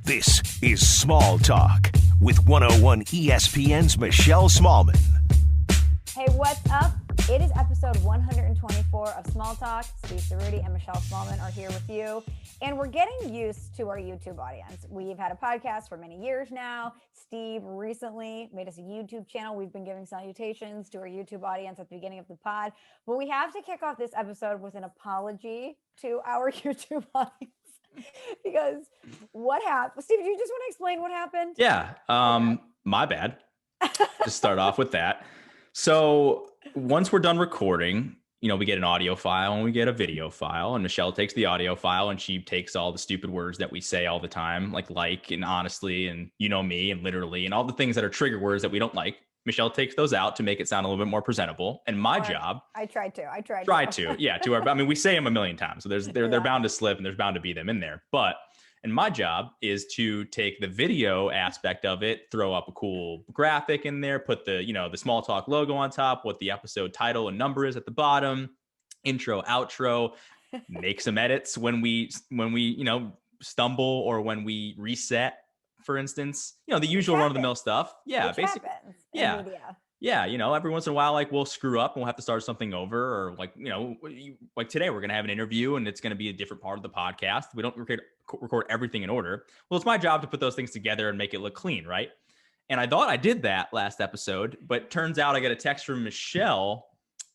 This is Small Talk with 101 ESPN's Michelle Smallman. Hey, what's up? It is episode 124 of Small Talk. Steve Cerruti and Michelle Smallman are here with you. And we're getting used to our YouTube audience. We've had a podcast for many years now. Steve recently made us a YouTube channel. We've been giving salutations to our YouTube audience at the beginning of the pod. But we have to kick off this episode with an apology to our YouTube audience. Because what happened? Steve, do you just want to explain what happened? Yeah. My bad. Just start off with that. So once we're done recording, we get an audio file and we get a video file, and Michelle takes the audio file and she takes all the stupid words that we say all the time, like and honestly, and me and literally, and all the things that are trigger words that we don't like. Michelle takes those out to make it sound a little bit more presentable. And my job, I tried to. Yeah. We say them a million times. So they're bound to slip and there's bound to be them in there. And my job is to take the video aspect of it, throw up a cool graphic in there, put the Small Talk logo on top, what the episode title and number is at the bottom, intro, outro, make some edits when we stumble or when we reset, for instance, the usual run of the mill stuff. Yeah. Which basically. Happens Yeah. in media. Yeah, every once in a while, we'll screw up and we'll have to start something over, or like today, we're going to have an interview and it's going to be a different part of the podcast. We don't record everything in order. Well, it's my job to put those things together and make it look clean, right? And I thought I did that last episode, but turns out I got a text from Michelle.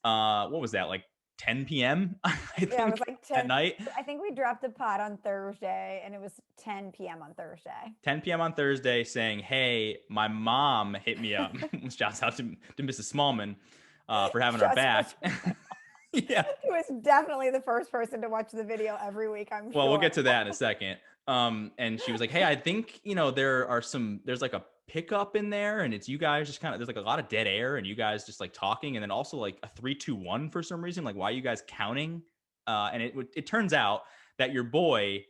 What was that, like 10 p.m. It was like 10 at night. I think we dropped the pod on Thursday and it was 10 p.m. on Thursday. 10 p.m. on Thursday saying, hey, my mom hit me up. Shouts out to Mrs. Smallman for having our back. Yeah. He was definitely the first person to watch the video every week, I'm sure. Well, we'll get to that in a second. And she was like, hey, I think, there's like a pickup in there and it's you guys just kind of, there's like a lot of dead air and you guys just like talking, and then also like a 3, 2, 1 for some reason. Like, why are you guys counting? And it turns out that your boy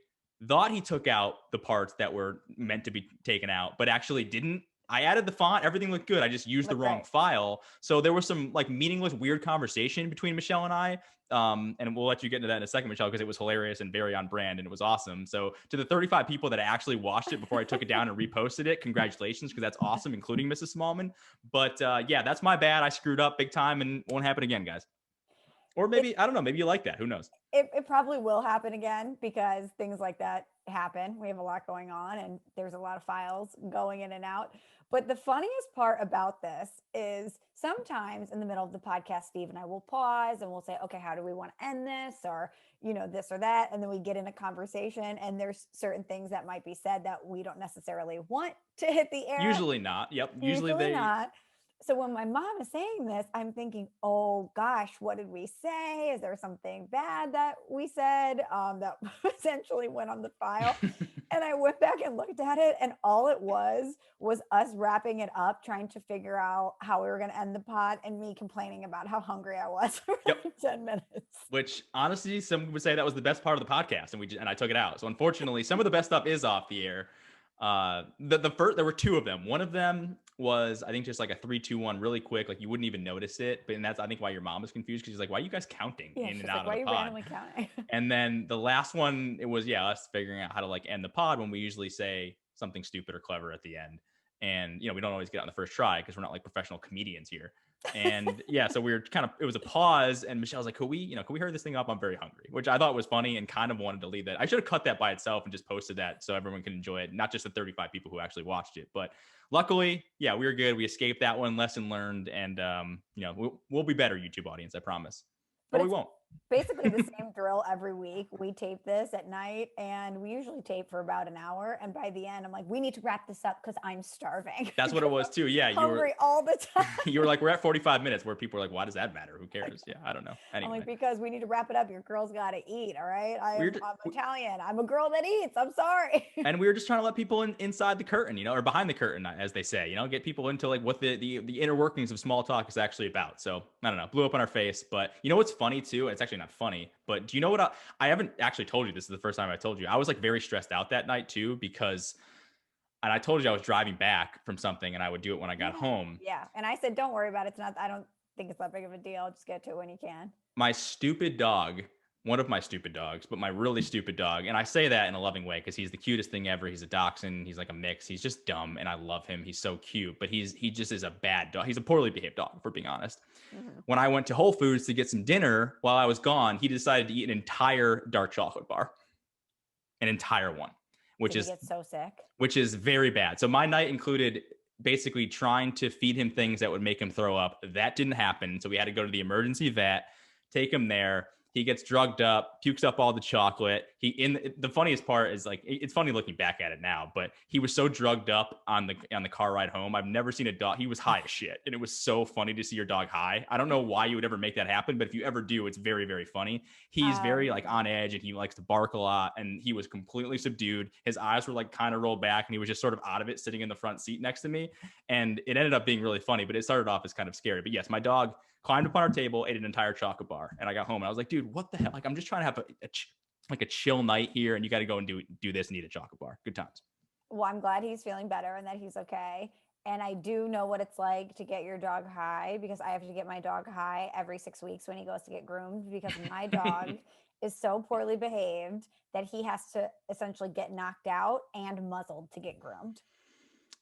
thought he took out the parts that were meant to be taken out, but actually didn't. I added the font, everything looked good. I just used the wrong file. So there was some like meaningless, weird conversation between Michelle and I. And we'll let you get into that in a second, Michelle, because it was hilarious and very on brand and it was awesome. So to the 35 people that actually watched it before I took it down and reposted it, congratulations, because that's awesome, including Mrs. Smallman. But yeah, that's my bad. I screwed up big time and won't happen again, guys. Or maybe, I don't know, maybe you like that. Who knows? It probably will happen again because things like that happen. We have a lot going on and there's a lot of files going in and out. But the funniest part about this is sometimes in the middle of the podcast, Steve and I will pause and we'll say, okay, how do we want to end this? Or, this or that. And then we get in a conversation and there's certain things that might be said that we don't necessarily want to hit the air. Usually not. Yep. Usually not. So when my mom is saying this, I'm thinking, oh gosh, what did we say? Is there something bad that we said that essentially went on the file? And I went back and looked at it, and all it was us wrapping it up, trying to figure out how we were going to end the pod, and me complaining about how hungry I was for like 10 minutes. Which honestly, some would say that was the best part of the podcast, and I took it out. So unfortunately, some of the best stuff is off the air. The first, there were 2 of them. One of them was, I think, just like a 3, 2, 1 really quick, like you wouldn't even notice it. But that's, I think, why your mom was confused, because she's like, why are you guys counting in and out of the pod? Why are you randomly counting? And then the last one, it was us figuring out how to like end the pod when we usually say something stupid or clever at the end. And we don't always get it on the first try because we're not like professional comedians here. And yeah, so we were it was a pause, and Michelle's like, could we hurry this thing up? I'm very hungry, which I thought was funny and kind of wanted to leave that. I should have cut that by itself and just posted that so everyone can enjoy it, not just the 35 people who actually watched it. But luckily, yeah, we were good. We escaped that one, lesson learned, and we'll be better, YouTube audience, I promise. But we won't. Basically the same drill every week. We tape this at night and we usually tape for about an hour. And by the end, I'm like, we need to wrap this up because I'm starving. That's what it was too. Yeah. Hungry all the time. You were like, we're at 45 minutes where people are like, why does that matter? Who cares? Yeah. I don't know. Anyway. I'm like, because we need to wrap it up. Your girl's got to eat. All right. I'm Italian. I'm a girl that eats. I'm sorry. And we were just trying to let people inside the curtain, or behind the curtain, as they say, get people into like what the inner workings of Small Talk is actually about. So I don't know, blew up in our face, but what's funny too? It's actually not funny, but do you know what I haven't actually told you, this is the first time I told you. I was like very stressed out that night too, because, and I told you I was driving back from something and I would do it when I got home. Yeah. And I said, don't worry about it. I don't think it's that big of a deal. Just get to it when you can. My stupid dog one of my stupid dogs, but my really stupid dog. And I say that in a loving way because he's the cutest thing ever. He's a dachshund. He's like a mix. He's just dumb, and I love him. He's so cute, but he just is a bad dog. He's a poorly behaved dog, for being honest. Mhm. When I went to Whole Foods to get some dinner while I was gone, he decided to eat an entire dark chocolate bar, an entire one, which Did is he get so sick? which is very bad. So my night included basically trying to feed him things that would make him throw up. That didn't happen. So we had to go to the emergency vet, take him there. He gets drugged up, pukes up all the chocolate. The funniest part is like, it's funny looking back at it now, but he was so drugged up on the car ride home. I've never seen a dog. He was high as shit. And it was so funny to see your dog high. I don't know why you would ever make that happen, but if you ever do, it's very, very funny. He's very like on edge, and he likes to bark a lot, and he was completely subdued. His eyes were like kind of rolled back, and he was just sort of out of it, sitting in the front seat next to me. And it ended up being really funny, but it started off as kind of scary. But yes, my dog climbed up on our table, ate an entire chocolate bar, and I got home and I was like, dude, what the hell? Like, I'm just trying to have a chill night here, and you got to go and do this and eat a chocolate bar. Good times. Well, I'm glad he's feeling better and that he's okay. And I do know what it's like to get your dog high, because I have to get my dog high every 6 weeks when he goes to get groomed, because my dog is so poorly behaved that he has to essentially get knocked out and muzzled to get groomed.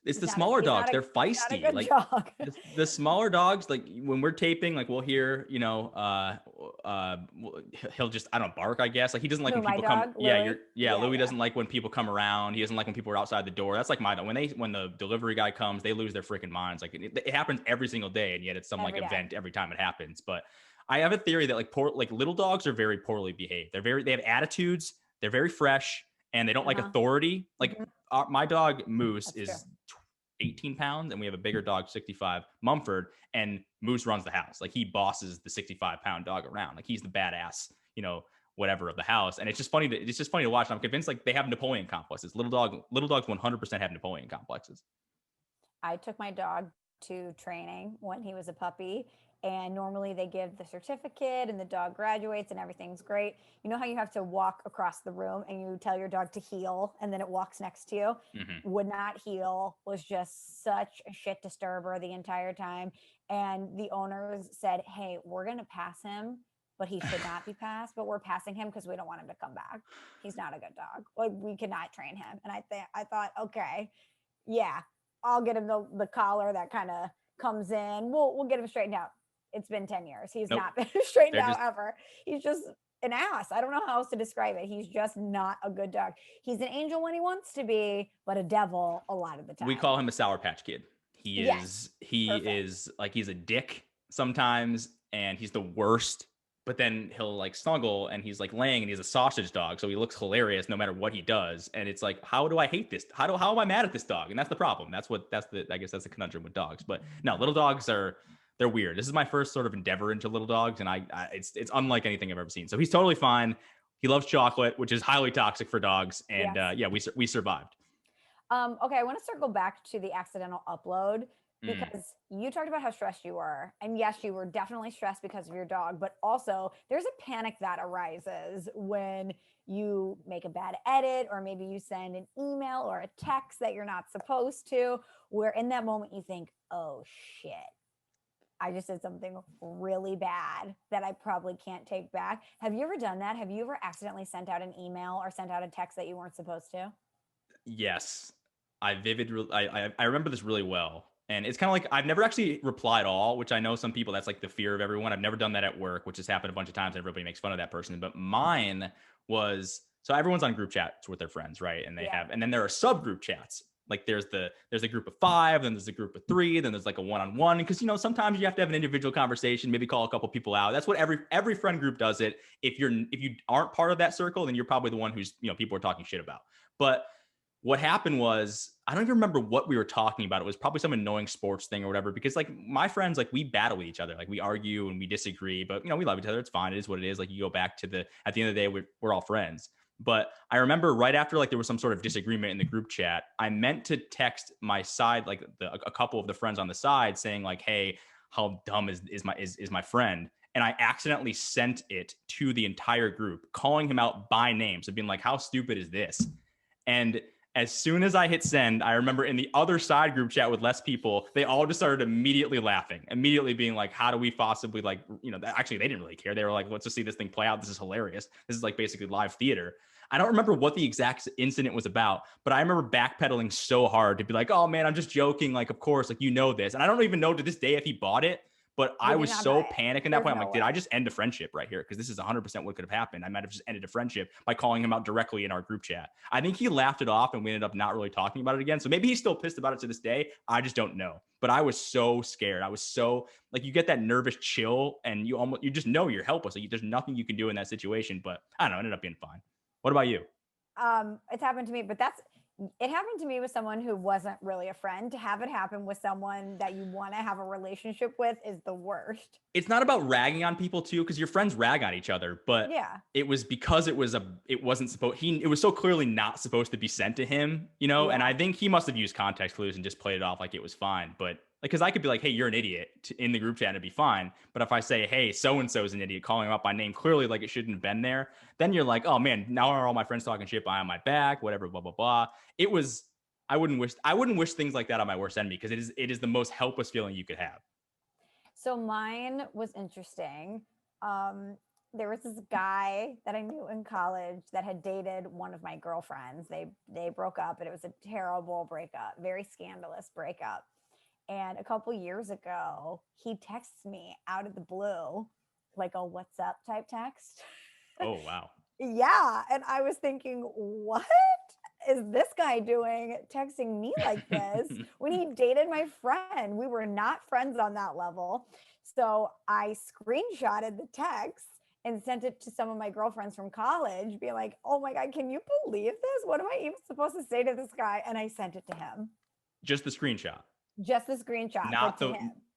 It's the smaller dogs. They're feisty. Like the smaller dogs, like when we're taping, like we'll hear, he'll just, I don't bark, I guess. Like he doesn't like when people come. Louis doesn't like when people come around. He doesn't like when people are outside the door. That's like my dog. When the delivery guy comes, they lose their freaking minds. Like it happens every single day, and yet it's some like event every time it happens. But I have a theory that like little dogs are very poorly behaved. They have attitudes. They're very fresh, and they don't like authority. Like my dog Moose is 18 pounds, and we have a bigger dog, 65, Mumford, and Moose runs the house. Like he bosses the 65-pound dog around. Like he's the badass, whatever of the house. And it's just funny to watch. And I'm convinced like they have Napoleon complexes. Little dogs 100% have Napoleon complexes. I took my dog to training when he was a puppy, and normally they give the certificate and the dog graduates and everything's great. You know how you have to walk across the room and you tell your dog to heel and then it walks next to you? Mm-hmm. Would not heel, was just such a shit disturber the entire time. And the owners said, hey, we're going to pass him, but he should not be passed, but we're passing him because we don't want him to come back. He's not a good dog. Like we cannot train him. And I thought, okay, yeah, I'll get him the collar that kind of comes in. We'll get him straightened out. It's been 10 years. He's not been straightened out ever. He's just an ass. I don't know how else to describe it. He's just not a good dog. He's an angel when he wants to be, but a devil a lot of the time. We call him a Sour Patch Kid. He is like, he's a dick sometimes, and he's the worst. But then he'll like snuggle, and he's like laying, and he's a sausage dog. So he looks hilarious no matter what he does. And it's like, how do I hate this? How am I mad at this dog? And that's the problem. I guess that's the conundrum with dogs. But no, little dogs they're weird. This is my first sort of endeavor into little dogs, and it's unlike anything I've ever seen. So he's totally fine. He loves chocolate, which is highly toxic for dogs. And we survived. Okay, I want to circle back to the accidental upload, because you talked about how stressed you were. And yes, you were definitely stressed because of your dog, but also there's a panic that arises when you make a bad edit, or maybe you send an email or a text that you're not supposed to, where in that moment you think, oh shit, I just did something really bad that I probably can't take back. Have you ever done that? Have you ever accidentally sent out an email or sent out a text that you weren't supposed to? Yes. I remember this really well. And it's kind of like, I've never actually replied all, which I know some people, that's like the fear of everyone. I've never done that at work, which has happened a bunch of times. And everybody makes fun of that person. But mine was, so everyone's on group chats with their friends, right? And and then there are subgroup chats. Like there's a group of 5, then there's a group of 3, then there's like a one-on-one, because sometimes you have to have an individual conversation, maybe call a couple people out. That's what every friend group does it. If you aren't part of that circle, then you're probably the one who's people are talking shit about. But what happened was, I don't even remember what we were talking about. It was probably some annoying sports thing or whatever, because like my friends, like we battle with each other, like we argue and we disagree, but we love each other. It's fine. It is what it is. Like you go back to at the end of the day, we're all friends. But I remember right after like there was some sort of disagreement in the group chat, I meant to text my side, like a couple of the friends on the side, saying like, hey, how dumb is my friend? And I accidentally sent it to the entire group, calling him out by name. So being like, how stupid is this? And As soon as I hit send, I remember in the other side group chat with less people, they all just started immediately laughing, immediately being like, how do we possibly actually, they didn't really care. They were like, let's just see this thing play out. This is hilarious. This is like basically live theater. I don't remember what the exact incident was about, but I remember backpedaling so hard to be like, oh man, I'm just joking. Like, of course, like, you know this. And I don't even know to this day if he bought it. But I was so panicked at that point. I'm like, did I just end a friendship right here? Because this is 100% what could have happened. I might have just ended a friendship by calling him out directly in our group chat. I think he laughed it off and we ended up not really talking about it again. So maybe he's still pissed about it to this day. I just don't know. But I was so scared. I was so like, you get that nervous chill and you just know you're helpless. Like, there's nothing you can do in that situation. But I don't know, it ended up being fine. What about you? It's happened to me, but it happened to me with someone who wasn't really a friend. To have it happen with someone that you want to have a relationship with is the worst. It's not about ragging on people too, because your friends rag on each other, but yeah, it was because it was so clearly not supposed to be sent to him, yeah. And I think he must have used context clues and just played it off like it was fine. But because I could be like, hey, you're an idiot in the group chat and it'd be fine. But if I say, hey, so-and-so is an idiot, calling him up by name, clearly like it shouldn't have been there, then you're like, oh man, now are all my friends talking shit behind my back, whatever, blah, blah, blah. I wouldn't wish things like that on my worst enemy, because it is the most helpless feeling you could have. So mine was interesting. There was this guy that I knew in college that had dated one of my girlfriends. They broke up, and it was a terrible breakup, very scandalous breakup. And a couple years ago, he texts me out of the blue, like a "what's up" type text. Oh, wow. Yeah. And I was thinking, what is this guy doing texting me like this when he dated my friend? We were not friends on that level. So I screenshotted the text and sent it to some of my girlfriends from college, being like, oh my God, can you believe this? What am I even supposed to say to this guy? And I sent it to him. Just the screenshot. Just the screenshot.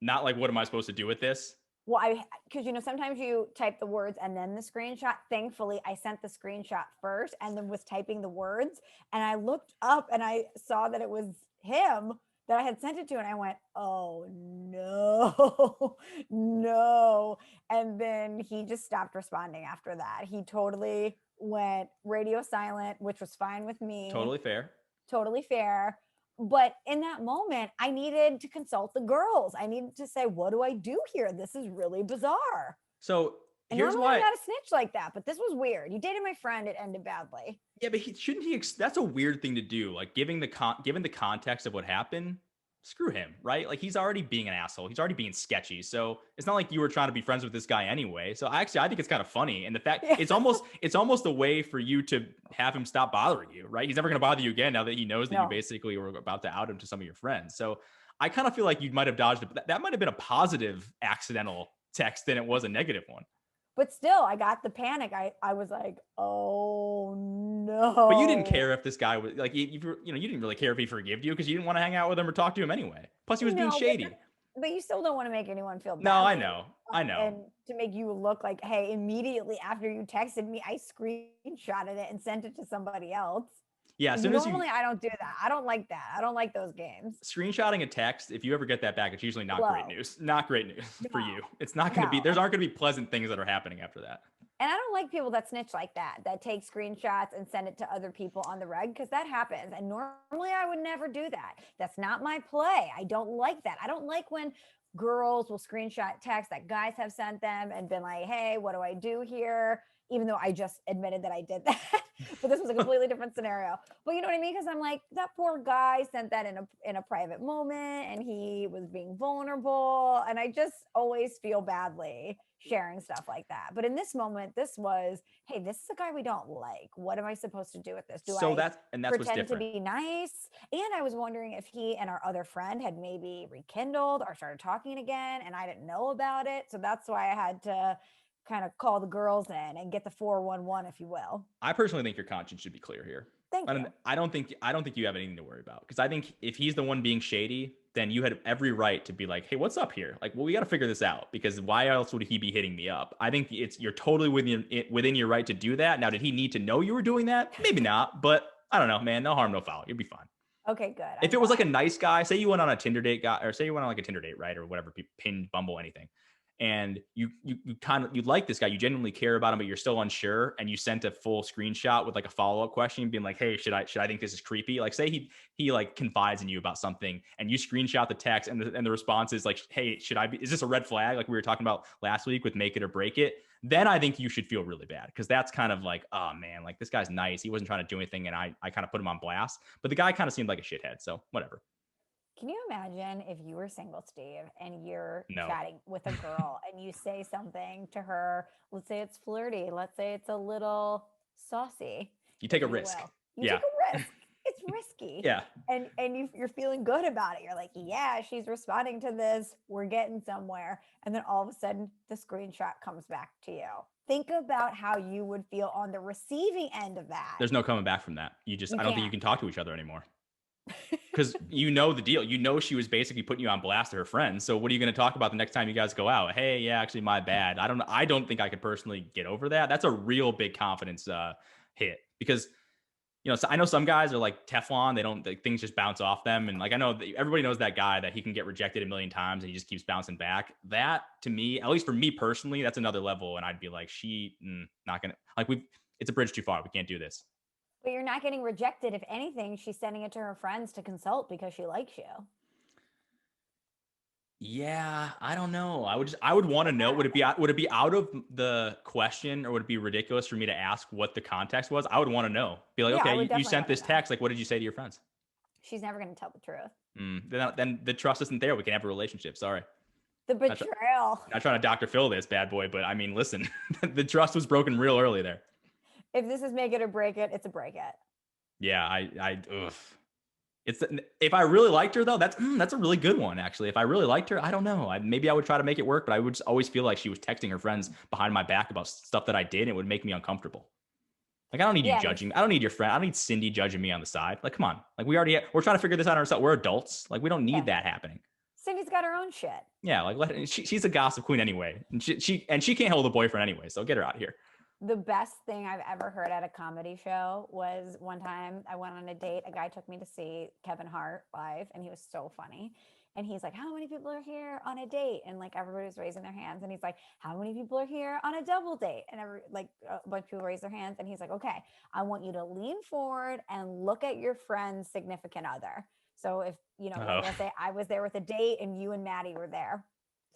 Not like, what am I supposed to do with this? Well, because sometimes you type the words and then the screenshot. Thankfully, I sent the screenshot first and then was typing the words. And I looked up and I saw that it was him that I had sent it to. And I went, oh no, no. And then he just stopped responding after that. He totally went radio silent, which was fine with me. Totally fair. Totally fair. But in that moment, I needed to consult the girls. I needed to say, what do I do here? This is really bizarre. So here's why I'm not a snitch like that, but this was weird. You dated my friend, it ended badly. Yeah, but shouldn't he? That's a weird thing to do. Like, given the context of what happened, screw him, right? Like, he's already being an asshole. He's already being sketchy. So it's not like you were trying to be friends with this guy anyway. So I think it's kind of funny. And the fact it's almost a way for you to have him stop bothering you, right? He's never going to bother you again now that he knows that you basically were about to out him to some of your friends. So I kind of feel like you might have dodged it. That might have been a positive accidental text than it was a negative one. But still, I got the panic. I was like, oh no. But you didn't care if this guy was like, you didn't really care if he forgave you because you didn't want to hang out with him or talk to him anyway. Plus, he was being shady. But you still don't want to make anyone feel bad. No, I know. And to make you look like, hey, immediately after you texted me, I screenshotted it and sent it to somebody else. Yeah. Normally, I don't do that. I don't like that. I don't like those games. Screenshotting a text, if you ever get that back, it's usually not great news. Not great news for you. It's not going to be, there aren't going to be pleasant things that are happening after that. And I don't like people that snitch like that take screenshots and send it to other people on the reg, because that happens. And normally I would never do that. That's not my play. I don't like that. I don't like when girls will screenshot texts that guys have sent them and been like, hey, what do I do here? Even though I just admitted that I did that. But this was a completely different scenario. But you know what I mean? Because I'm like, that poor guy sent that in a private moment and he was being vulnerable. And I just always feel badly sharing stuff like that. But in this moment, this was, hey, this is a guy we don't like. What am I supposed to do with this? That's pretend to be nice? And I was wondering if he and our other friend had maybe rekindled or started talking again and I didn't know about it. So that's why I had to kind of call the girls in and get the 411, if you will. I personally think your conscience should be clear here. Thank you. I don't think you have anything to worry about, because I think if he's the one being shady, then you had every right to be like, hey, what's up here? Like, well, we got to figure this out, because why else would he be hitting me up? I think you're totally within your right to do that. Now, did he need to know you were doing that? Maybe not, but I don't know, man. No harm, no foul. You'll be fine. Okay, good. If it was like a nice guy, say you went on a Tinder date, right? Or whatever, Pinned, Bumble, anything. and you like this guy, you genuinely care about him, but you're still unsure, and you sent a full screenshot with like a follow-up question being like, hey, should I think this is creepy? Like, say he like confides in you about something, and you screenshot the text, and the response is like, hey, is this a red flag, like we were talking about last week with make it or break it? Then I think you should feel really bad, because that's kind of like, oh man, like this guy's nice, he wasn't trying to do anything, and I kind of put him on blast, but the guy kind of seemed like a shithead, so whatever. Can you imagine if you were single, Steve, and you're No. chatting with a girl and you say something to her? Let's say it's flirty. Let's say it's a little saucy. You take a risk. You Yeah. take a risk. It's risky. Yeah. And you're feeling good about it. You're like, yeah, she's responding to this. We're getting somewhere. And then all of a sudden, the screenshot comes back to you. Think about how you would feel on the receiving end of that. There's no coming back from that. I don't think you can talk to each other anymore. Because you know the deal. You know she was basically putting you on blast to her friends. So what are you going to talk about the next time you guys go out? Hey, yeah, actually, my bad. I don't think I could personally get over that. That's a real big confidence hit, because so I know some guys are like Teflon. They don't, things just bounce off them. And like I know everybody knows that guy that he can get rejected a million times and he just keeps bouncing back. That, to me, at least for me personally, that's another level. And I'd be like, not gonna, like, it's a bridge too far. We can't do this. But you're not getting rejected. If anything, she's sending it to her friends to consult because she likes you. Yeah, I don't know. I would want to know, would it be out of the question, or would it be ridiculous for me to ask what the context was? I would want to know. Be like, yeah, okay, you sent this text. Like, what did you say to your friends? She's never going to tell the truth. Then the trust isn't there. We can have a relationship. Sorry. The betrayal. Not trying to Dr. Phil this bad boy, but I mean, listen, the trust was broken real early there. If this is make it or break it, it's a break it. Yeah, if I really liked her though, that's a really good one actually. If I really liked her, I don't know. Maybe I would try to make it work, but I would just always feel like she was texting her friends behind my back about stuff that I did, and it would make me uncomfortable. Like, I don't need you judging. I don't need your friend. I don't need Cindy judging me on the side. Like, come on. Like, we're trying to figure this out ourselves. We're adults. Like, we don't need that happening. Cindy's got her own shit. Yeah, like she's a gossip queen anyway, and she can't hold a boyfriend anyway. So get her out of here. The best thing I've ever heard at a comedy show was one time I went on a date. A guy took me to see Kevin Hart live, and he was so funny. And he's like, how many people are here on a date? And like everybody was raising their hands. And he's like, how many people are here on a double date? And a bunch of people raise their hands. And he's like, okay, I want you to lean forward and look at your friend's significant other. So if, let's say I was there with a date and you and Maddie were there.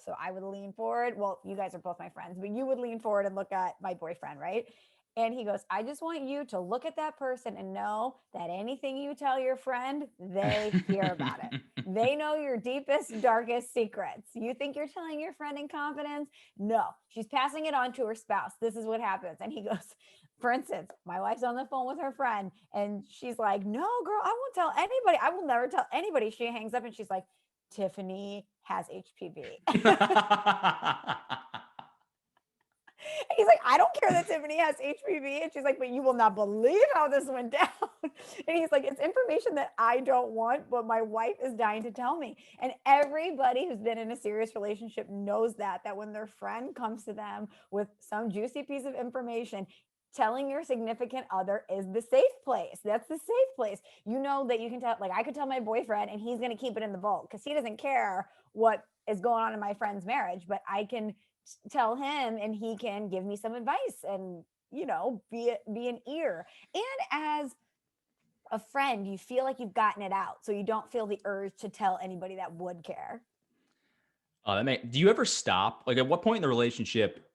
So I would lean forward. Well, you guys are both my friends, but you would lean forward and look at my boyfriend, right? And he goes, I just want you to look at that person and know that anything you tell your friend, they hear about it. They know your deepest, darkest secrets. You think you're telling your friend in confidence? No, she's passing it on to her spouse. This is what happens. And he goes, for instance, my wife's on the phone with her friend and she's like, no, girl, I won't tell anybody. I will never tell anybody. She hangs up and she's like, Tiffany has HPV. He's like, I don't care that Tiffany has HPV. And she's like, but you will not believe how this went down. And he's like, it's information that I don't want, but my wife is dying to tell me. And everybody who's been in a serious relationship knows that when their friend comes to them with some juicy piece of information, telling your significant other is the safe place. That's the safe place. You know that you can tell, like I could tell my boyfriend and he's going to keep it in the vault because he doesn't care what is going on in my friend's marriage, but I can tell him and he can give me some advice and, be an ear. And as a friend, you feel like you've gotten it out. So you don't feel the urge to tell anybody that would care. Do you ever stop? Like, at what point in the relationship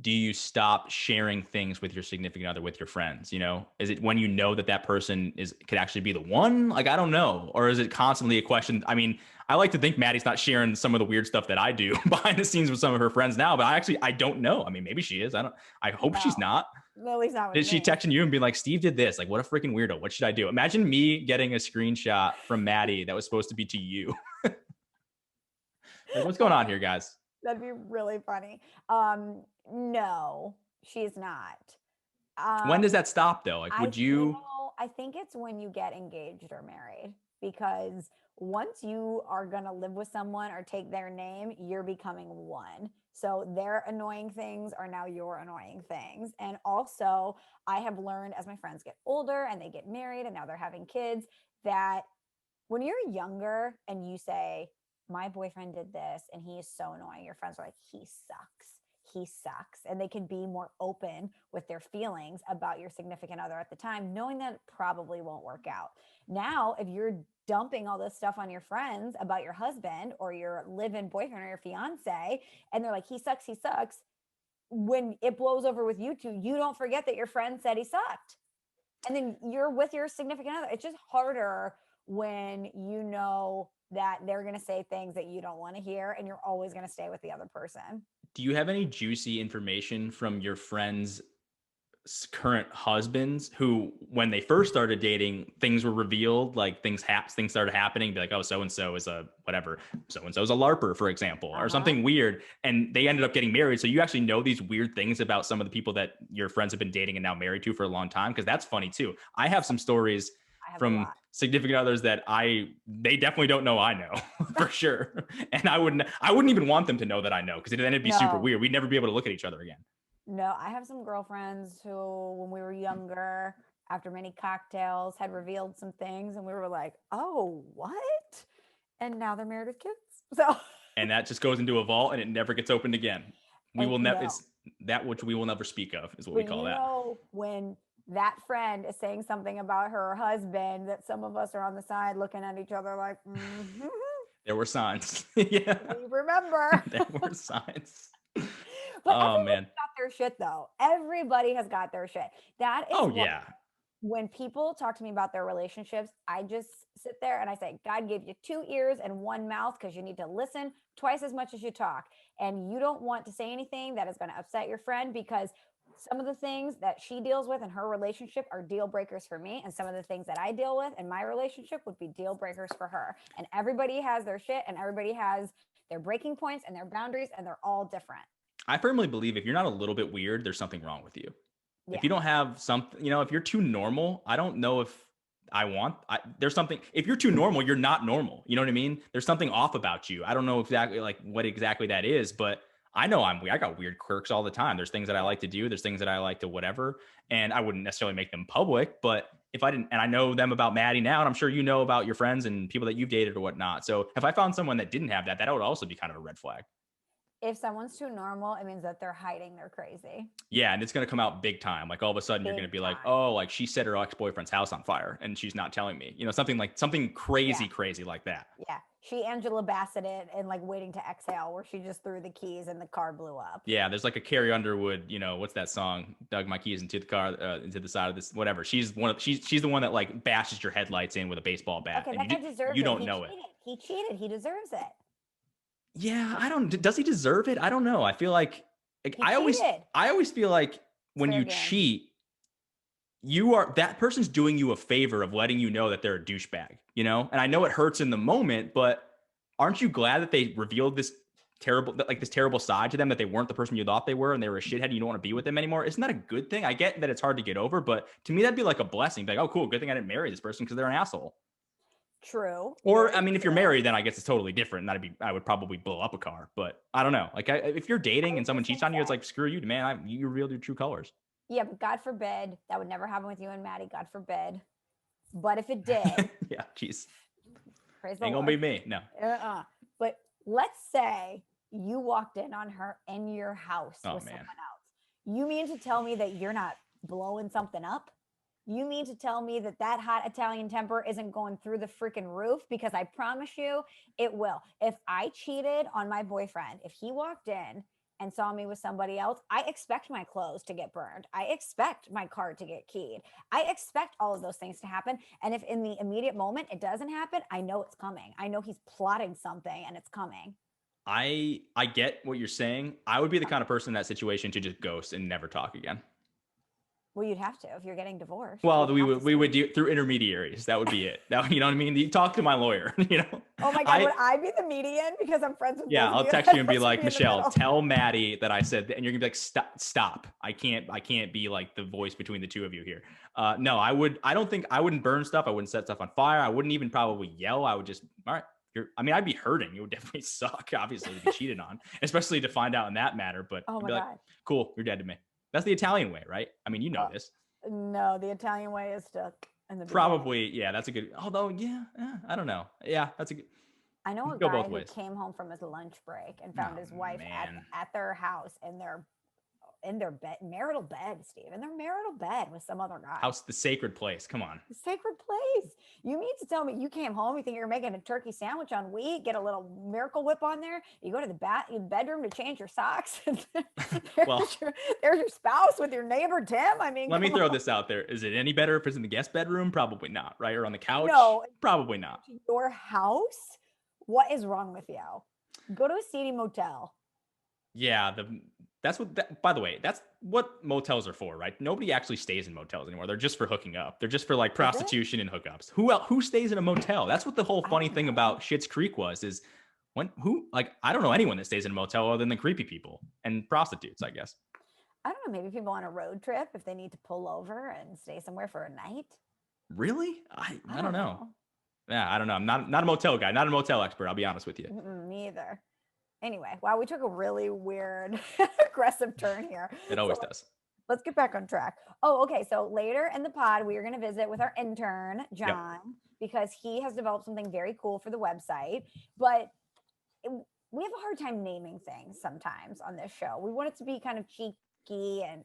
do you stop sharing things with your significant other, with your friends? Is it when you know that person could actually be the one? Like, I don't know. Or is it constantly a question? I mean, I like to think Maddie's not sharing some of the weird stuff that I do behind the scenes with some of her friends now, but I don't know. I mean, maybe she is. I hope she's not. Lily's not with Is she texting you and being like, Steve did this? Like, what a freaking weirdo. What should I do? Imagine me getting a screenshot from Maddie that was supposed to be to you. Like, what's going on here, guys? That'd be really funny. No, she's not. When does that stop though? Like, would you? I think it's when you get engaged or married, because once you are going to live with someone or take their name, you're becoming one. So their annoying things are now your annoying things. And also I have learned as my friends get older and they get married and now they're having kids, that when you're younger and you say, my boyfriend did this and he is so annoying. Your friends are like, he sucks. He sucks. And they can be more open with their feelings about your significant other at the time, knowing that it probably won't work out. Now, if you're dumping all this stuff on your friends about your husband or your live-in boyfriend or your fiance, and they're like, he sucks. When it blows over with you two, you don't forget that your friend said he sucked. And then you're with your significant other. It's just harder when you know that they're going to say things that you don't want to hear, and you're always going to stay with the other person. Do you have any juicy information from your friends' current husbands who, when they first started dating, things were revealed, like things started happening, be like, oh, so-and-so is a whatever, so-and-so is a LARPer, for example, or something weird, and they ended up getting married. So you actually know these weird things about some of the people that your friends have been dating and now married to for a long time, because that's funny too. I have some stories from significant others that they definitely don't know I know for sure. And I wouldn't even want them to know that I know, because then it'd be super weird. We'd never be able to look at each other again. No, I have some girlfriends who, when we were younger, after many cocktails, had revealed some things, and we were like, oh, what? And now they're married with kids. So, and that just goes into a vault and it never gets opened again. We will never, it's that which we will never speak of is what we call that. When that friend is saying something about her husband, that some of us are on the side looking at each other like, there were signs. Yeah. We remember. There were signs. But everybody's got their shit though. Everybody has got their shit. That is when people talk to me about their relationships, I just sit there and I say, God gave you 2 ears and 1 mouth, because you need to listen twice as much as you talk. And you don't want to say anything that is going to upset your friend, because some of the things that she deals with in her relationship are deal breakers for me. And some of the things that I deal with in my relationship would be deal breakers for her. And everybody has their shit, and everybody has their breaking points and their boundaries, and they're all different. I firmly believe if you're not a little bit weird, there's something wrong with you. Yeah. If you don't have something, if you're too normal, I don't know if there's something, if you're too normal, you're not normal. You know what I mean? There's something off about you. I don't know exactly what exactly that is, but I know I got weird quirks all the time. There's things that I like to do. There's things that I like to whatever. And I wouldn't necessarily make them public, but if I didn't, and I know them about Maddie now, and I'm sure you know about your friends and people that you've dated or whatnot. So if I found someone that didn't have that, that would also be kind of a red flag. If someone's too normal, it means that they're hiding, they're crazy. Yeah, and it's going to come out big time. Like all of a sudden you're going to be like, oh, like she set her ex-boyfriend's house on fire and she's not telling me. Something crazy like that. Yeah. She Angela Bassett it and like Waiting to Exhale, where she just threw the keys and the car blew up. Yeah, there's like a Carrie Underwood, what's that song? Dug my keys into the car, into the side of this, whatever. She's the one that like bashes your headlights in with a baseball bat. Okay, and you don't know it. He cheated. He deserves it. Yeah, does he deserve it? I don't know. I feel like I always feel like when you cheat, that person's doing you a favor of letting you know that they're a douchebag, and I know it hurts in the moment, but aren't you glad that they revealed this terrible side to them, that they weren't the person you thought they were and they were a shithead and you don't want to be with them anymore? Isn't that a good thing? I get that it's hard to get over, but to me, that'd be like a blessing. Be like, oh, cool. Good thing I didn't marry this person because they're an asshole. True. Or, I mean, if you're married, then I guess it's totally different. I would probably blow up a car, but I don't know. Like if you're dating and someone cheats on you, it's like, screw you, man. You revealed your true colors. Yeah, but God forbid that would never happen with you and Maddie. God forbid. But if it did. Yeah, jeez. Praise the Ain't Lord. Gonna be me. No. But let's say you walked in on her in your house with someone else. You mean to tell me that you're not blowing something up? You mean to tell me that hot Italian temper isn't going through the freaking roof? Because I promise you it will. If I cheated on my boyfriend, if he walked in and saw me with somebody else, I expect my clothes to get burned. I expect my car to get keyed. I expect all of those things to happen. And if in the immediate moment it doesn't happen, I know it's coming. I know he's plotting something and it's coming. I get what you're saying. I would be the kind of person in that situation to just ghost and never talk again. Well, you'd have to if you're getting divorced. Well, we would do through intermediaries. That would be it. That, you know what I mean? You talk to my lawyer, Oh my God, would I be the median because I'm friends with Yeah, I'll text you and be like, Michelle, tell Maddie that I said that, and you're gonna be like, stop. I can't be like the voice between the two of you here. No, I wouldn't burn stuff. I wouldn't set stuff on fire. I wouldn't even probably yell. I would just, all right. I'd be hurting. It would definitely suck, obviously, to be cheated on, especially to find out in that matter. But oh my God. Like, cool, you're dead to me. That's the Italian way, right? I mean, you know this. No, the Italian way is stuck in the probably, yeah, that's a good, although, yeah, I don't know. Yeah, that's a good, I know You a can go guy both who ways. came home from his lunch break and found Oh, his wife man. at their house in their bed, marital bed, Steve, in their marital bed with some other guy. House, the sacred place. Come on. The sacred place. You mean to tell me you came home, you think you're making a turkey sandwich on wheat, get a little Miracle Whip on there, you go to the bedroom to change your socks, and Well, there's your spouse with your neighbor Tim. I mean, let me come throw on. this out there. Is it any better if it's in the guest bedroom? Probably not, right? Or on the couch? No, Probably not. your house. What is wrong with you? Go to a seedy motel. Yeah, that's what. By the way, that's what motels are for, right? Nobody actually stays in motels anymore. They're just for hooking up. They're just for like prostitution and hookups. Who stays in a motel? That's what the whole funny thing about Schitt's Creek was. Is I don't know anyone that stays in a motel other than the creepy people and prostitutes, I guess. I don't know. Maybe people on a road trip if they need to pull over and stay somewhere for a night. Really? I don't know. know. Yeah, I don't know. I'm not a motel guy, not a motel expert. I'll be honest with you. Me either. Anyway, wow, we took a really weird, aggressive turn here. It always does. Let's get back on track. Oh, okay. So later in the pod, we are going to visit with our intern, John, because he has developed something very cool for the website. But we have a hard time naming things sometimes on this show. We want it to be kind of cheeky and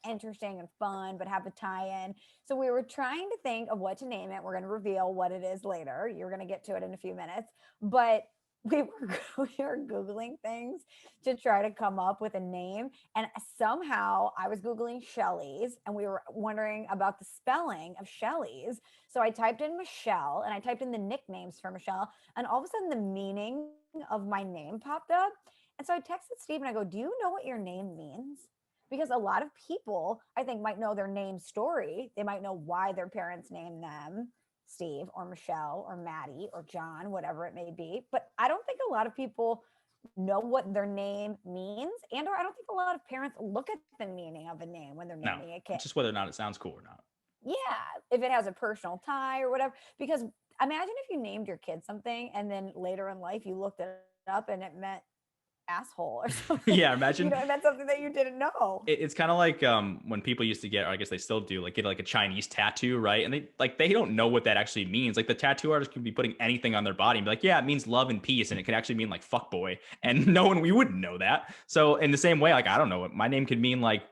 interesting and fun, but have a tie-in. So we were trying to think of what to name it. We're going to reveal what it is later. You're going to get to it in a few minutes. But we were Googling things to try to come up with a name. And somehow I was Googling Shelley's and we were wondering about the spelling of Shelley's. So I typed in Michelle and I typed in the nicknames for Michelle. And all of a sudden the meaning of my name popped up. And so I texted Steve and I go, do you know what your name means? Because a lot of people, I think, might know their name story. They might know why their parents named them Steve or Michelle or Maddie or John, whatever it may be. But I don't think a lot of people know what their name means. And or I don't think a lot of parents look at the meaning of a name when they're naming a kid. Just whether or not it sounds cool or not. Yeah, if it has a personal tie or whatever. Because imagine if you named your kid something and then later in life you looked it up and it meant asshole or something. Yeah, imagine. And that's something that you didn't know. It's kind of like when people used to get, or I guess they still do, like get like a Chinese tattoo, right? And they don't know what that actually means. Like the tattoo artist could be putting anything on their body and be like, yeah, it means love and peace, and it could actually mean like fuck boy, and we wouldn't know that. So in the same way, like I don't know what my name could mean, like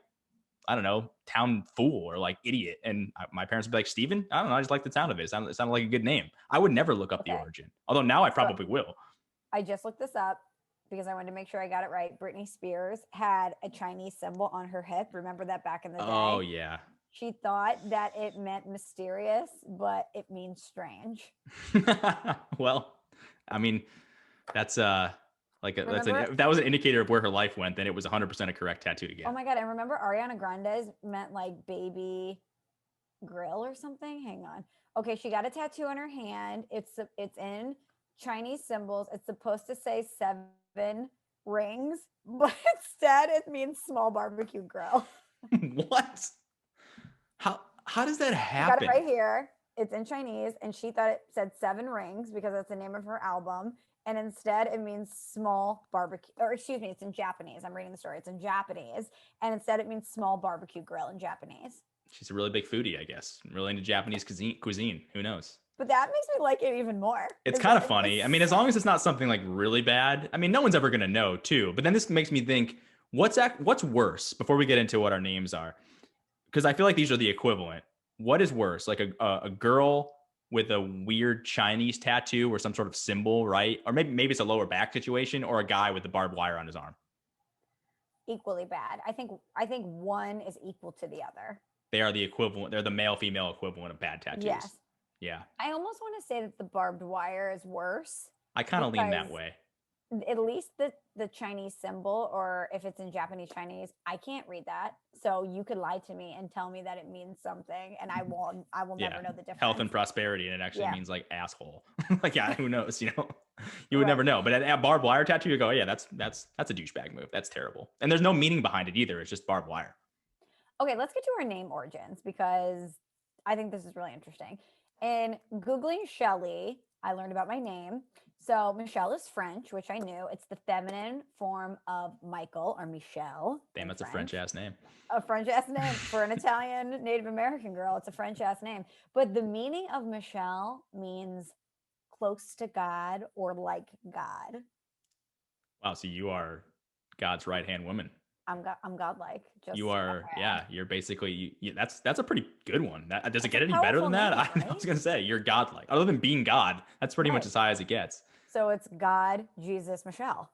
I don't know, town fool or like idiot, and my parents would be like, Steven, I don't know, I just like the sound of it. It sounded like a good name. I would never look up the origin, although now I probably will. I just looked this up because I wanted to make sure I got it right. Britney Spears had a Chinese symbol on her hip. Remember that back in the day? Oh, yeah. She thought that it meant mysterious, but it means strange. Well, I mean, that's that was an indicator of where her life went. Then it was 100% a correct tattoo to get. Oh my God. And remember Ariana Grande's meant like baby grill or something? Hang on. Okay. She got a tattoo on her hand. It's in Chinese symbols. It's supposed to say 7 rings, but instead it means small barbecue grill. What? How does that happen? I got it right here. It's in Chinese, and she thought it said 7 rings because that's the name of her album. And instead it means small barbecue, or excuse me, it's in Japanese. I'm reading the story. It's in Japanese. And instead it means small barbecue grill in Japanese. She's a really big foodie, I guess. Really into Japanese cuisine. Who knows? But that makes me like it even more. It's kind of funny. I mean, as long as it's not something like really bad. I mean, no one's ever going to know too. But then this makes me think, what's worse before we get into what our names are? Because I feel like these are the equivalent. What is worse? Like a girl with a weird Chinese tattoo or some sort of symbol, right? Or maybe it's a lower back situation, or a guy with the barbed wire on his arm. Equally bad. I think one is equal to the other. They are the equivalent. They're the male-female equivalent of bad tattoos. Yes. Yeah. I almost want to say that the barbed wire is worse. I kind of lean that way. At least the Chinese symbol, or if it's in Japanese Chinese, I can't read that. So you could lie to me and tell me that it means something, and I will never know the difference. Health and prosperity, and it actually means like asshole. Like, yeah, who knows? You would never know. But at barbed wire tattoo, you go, yeah, that's a douchebag move. That's terrible. And there's no meaning behind it either. It's just barbed wire. Okay, let's get to our name origins, because I think this is really interesting. In Googling Shelley, I learned about my name. So Michelle is French, which I knew. It's the feminine form of Michael or Michelle. Damn, that's a French-ass name. A French-ass name for an Italian Native American girl. It's a French-ass name. But the meaning of Michelle means close to God or like God. Wow. So you are God's right-hand woman. I'm godlike. Just You are, FYI. yeah, you're basically, that's a pretty good one. Does it It's a get any better powerful than that? name, I was right? going to say, you're godlike. Other than being God, that's pretty much Right. as high as it gets. So it's God, Jesus, Michelle.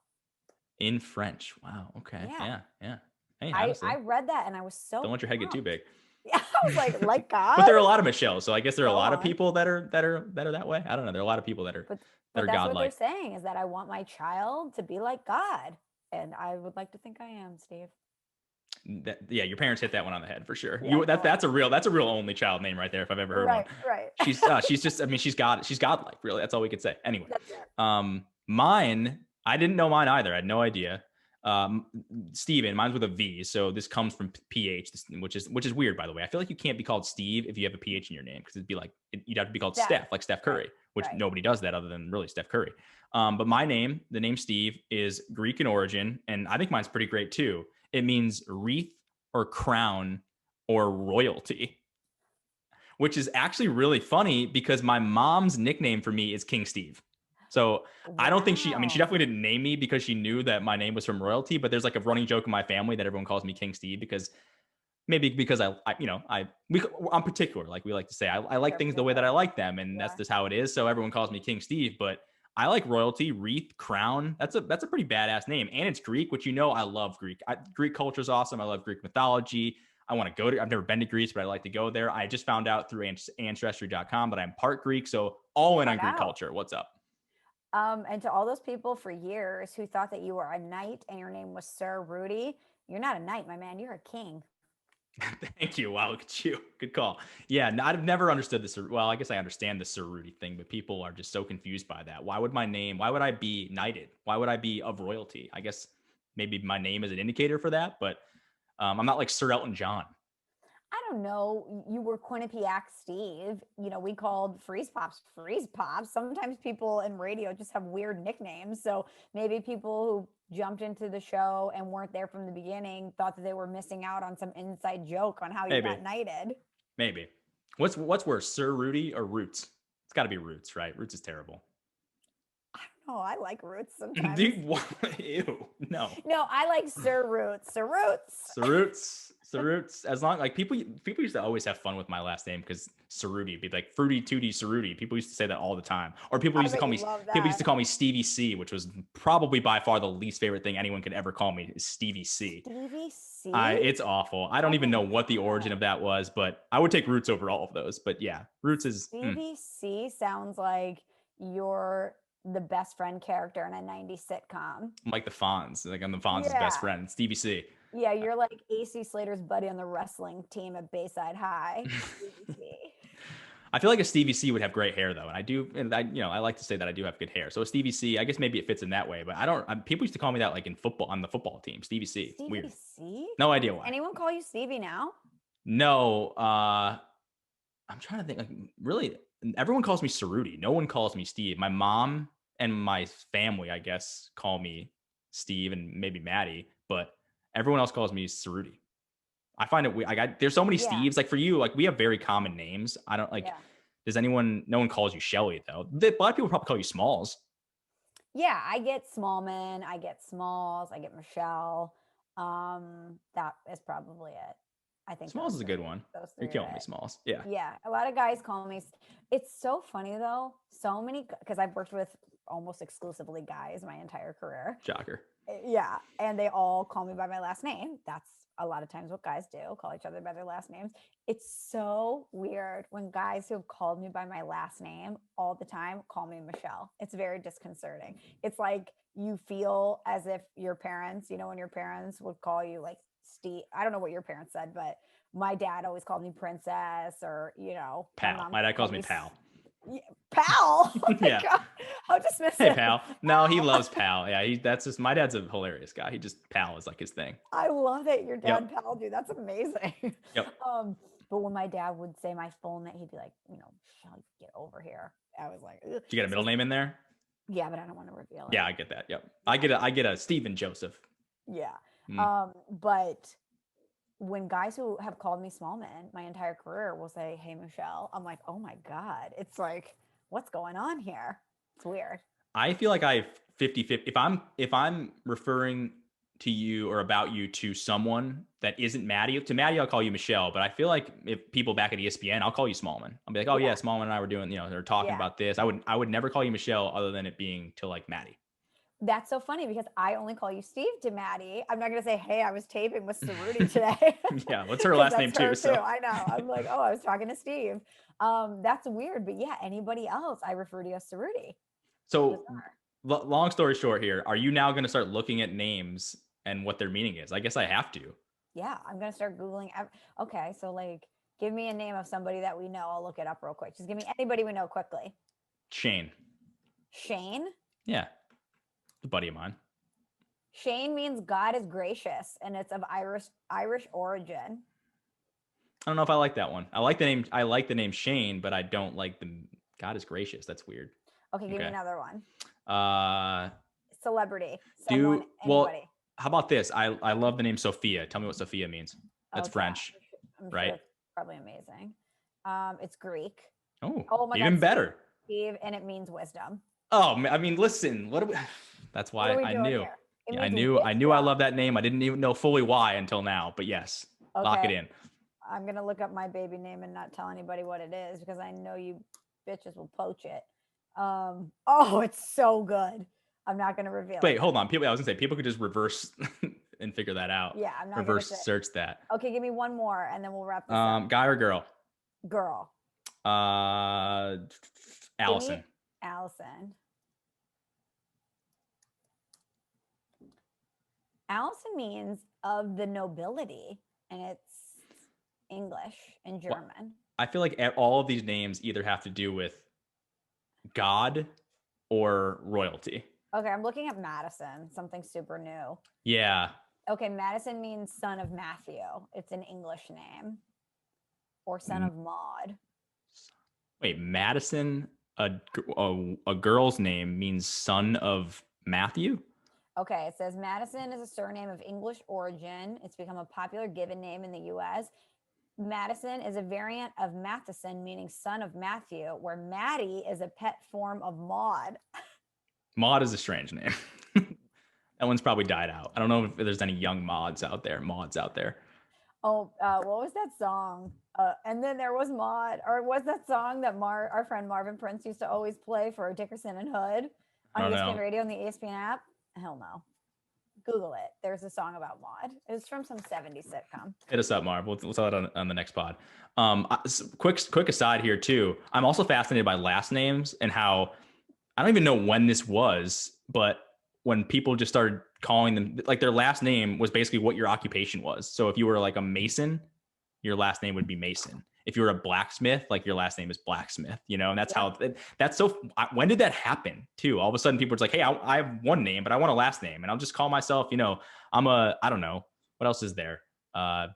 In French. Wow. Okay. Yeah. Yeah. Yeah. Hey, I honestly, read that and I was so don't let your head get too pumped. big. Yeah, I was like But God. there are a lot of Michelles, so I guess there are a Go lot of on. people that are that way. I don't know. There are a lot of people But that are that's what they're godlike. saying is that I want my child to be like God. And I would like to think I am, Steve. Yeah, your parents hit that one on the head for sure. Yeah, That's a real only child name right there if I've ever heard one. right, right. She's just, I mean, she's godlike, really. That's all we could say. Anyway, That's it. mine, I didn't know mine either. I had no idea. Steven, mine's with a V, so this comes from PH, which is weird, by the way. I feel like you can't be called Steve if you have a PH in your name, because it'd be like you'd have to be called Steph, like Steph Curry, Right, which right. nobody does that other than really Steph Curry. But the name Steve, is Greek in origin, and I think mine's pretty great too. It means wreath or crown or royalty, which is actually really funny because my mom's nickname for me is King Steve. So I don't think she Wow. definitely didn't name me because she knew that my name was from royalty, but there's like a running joke in my family that everyone calls me King Steve because maybe because I'm particular. Like we like to say, I like things the way that I like them. And that's just how it is. So everyone calls me King Steve, but I like royalty, wreath, crown. That's a pretty badass name. And it's Greek, which, I love Greek. Greek culture is awesome. I love Greek mythology. I want to go to, I've never been to Greece, but I like to go there. I just found out through ancestry.com that I'm part Greek. So all in on Greek culture. What's up? And to all those people for years who thought that you were a knight and your name was Sir Rudy, you're not a knight, my man. You're a king. Thank you. Wow, look at you. Good call. Yeah, I've never understood this. Well, I guess I understand the Sir Rudy thing, but people are just so confused by that. Why would I be knighted? Why would I be of royalty? I guess maybe my name is an indicator for that, but I'm not like Sir Elton John. I don't know. You were Quinnipiac Steve. We called Freeze Pops Freeze Pops. Sometimes people in radio just have weird nicknames. So maybe people who jumped into the show and weren't there from the beginning thought that they were missing out on some inside joke on how you got knighted. Maybe. What's worse, Sir Rudy or Roots? It's got to be Roots, right? Roots is terrible. Oh, I like Roots sometimes. Ew, no. No, I like Sir Roots. Sir Roots. Sir Roots. Sir Roots. As long like people used to always have fun with my last name because Cerruti, be like Fruity Tooty Cerruti. People used to say that all the time. Or people used to call me Stevie C, which was probably by far the least favorite thing anyone could ever call me, is Stevie C. Stevie C? It's awful. I don't even know what the origin of that was, but I would take Roots over all of those. But yeah, Roots is Stevie C sounds like you're the best friend character in a 90s sitcom. I'm like the Fonz. Like I'm the Fonz's best friend, Stevie C. Yeah, you're like AC Slater's buddy on the wrestling team at Bayside High. I feel like a Stevie C would have great hair though, and I like to say that I do have good hair. So a Stevie C, I guess maybe it fits in that way, but I don't. People used to call me that like in football on the football team, Stevie C. Stevie Weird. C? No idea why. Anyone call you Stevie now? No. I'm trying to think. Like really, everyone calls me Cerruti. No one calls me Steve. My mom and my family, I guess, call me Steve and maybe Maddie, but everyone else calls me Cerruti. I find it weird. There's so many Steves. Like for you, like we have very common names. I don't like. Yeah. No one calls you Shelly though. A lot of people probably call you Smalls. Yeah, I get Smallman. I get Smalls. I get Michelle. That is probably it. I think Smalls is a good one. You're killing me, Smalls. Yeah. Yeah. A lot of guys call me. It's so funny though. So many, because I've worked with almost exclusively guys my entire career. Shocker. Yeah. And they all call me by my last name. That's a lot of times what guys do, call each other by their last names. It's so weird when guys who have called me by my last name all the time call me Michelle. It's very disconcerting. It's like you feel as if your parents, when your parents would call you like Steve. I don't know what your parents said, but my dad always called me princess or, Pal. My dad calls me Pal. Yeah, Pal. Oh my God. How dismissive. Hey, Pal. No, he loves Pal. Yeah, that's just, my dad's a hilarious guy. He just, Pal is like his thing. I love it. Your dad Pal you. That's amazing. Yep. But when my dad would say my full name, he'd be like, Michelle, get over here. I was like, ugh. Did you get a middle name in there? Yeah, but I don't want to reveal it. Yeah, I get that. Yep. I get a Stephen Joseph. Yeah. But when guys who have called me Smallman my entire career will say, hey, Michelle, I'm like, oh my God. It's like, what's going on here? It's weird. I feel like I have 50-50. If I'm referring to you or about you to someone that isn't Maddie, to Maddie, I'll call you Michelle. But I feel like if people back at ESPN, I'll call you Smallman. I'll be like, oh yeah, Smallman and I were doing, they're talking about this. I would never call you Michelle other than it being to like Maddie. That's so funny because I only call you Steve to Maddie. I'm not going to say, hey, I was taping with Cerruti today. Yeah, what's her last name too? So I know. I'm like, oh, I was talking to Steve. That's weird. But yeah, anybody else, I refer to you as Cerruti. So long story short here, are you now going to start looking at names and what their meaning is? I guess I have to. Yeah, I'm going to start Googling. Okay, so like, give me a name of somebody that we know. I'll look it up real quick. Just give me anybody we know quickly. Shane. Shane? Yeah. A buddy of mine. Shane means God is gracious, and it's of Irish origin. I don't know if I like that one. I like the name. I like the name Shane, but I don't like the God is gracious. That's weird. Okay, give me another one. Celebrity. Anybody. Well, how about this? I love the name Sophia. Tell me what Sophia means. That's French, I'm right? Sure it's probably amazing. It's Greek. Oh my even God, better. Steve, and it means wisdom. Oh, I mean, listen. What? That's why I knew. Yeah, I knew I love that name. I didn't even know fully why until now. But yes, lock it in. I'm gonna look up my baby name and not tell anybody what it is because I know you bitches will poach it. Oh, it's so good. I'm not gonna reveal. Wait, hold on. I was gonna say people could just reverse and figure that out. Yeah, I'm not reverse search that. Okay, give me one more and then we'll wrap this up. Guy or girl? Girl. Allison. Allison. Allison means of the nobility, and it's English and German. Well, I feel like all of these names either have to do with God or royalty. Okay, I'm looking at Madison, something super new. Yeah. Okay, Madison means son of Matthew. It's an English name. Or son of Maud. Wait, Madison, a girl's name means son of Matthew? Okay, it says Madison is a surname of English origin. It's become a popular given name in the U.S. Madison is a variant of Matheson, meaning son of Matthew, where Maddie is a pet form of Maud. Maud is a strange name. That one's probably died out. I don't know if there's any young Mauds out there. Oh, what was that song? And then there was Maud, or was that song that our friend Marvin Prince used to always play for Dickerson and Hood on ESPN Radio and the ESPN app? Hell no. Google it. There's a song about Maud. It was from some 70s sitcom. Hit us up, Marv. We'll tell it on the next pod. Quick aside here too. I'm also fascinated by last names and how I don't even know when this was, but when people just started calling them like their last name was basically what your occupation was. So if you were like a Mason, your last name would be Mason. If you were a blacksmith, like your last name is Blacksmith, and that's how that's so. When did that happen too? All of a sudden people are like, hey, I have one name, but I want a last name and I'll just call myself, I don't know. What else is there? I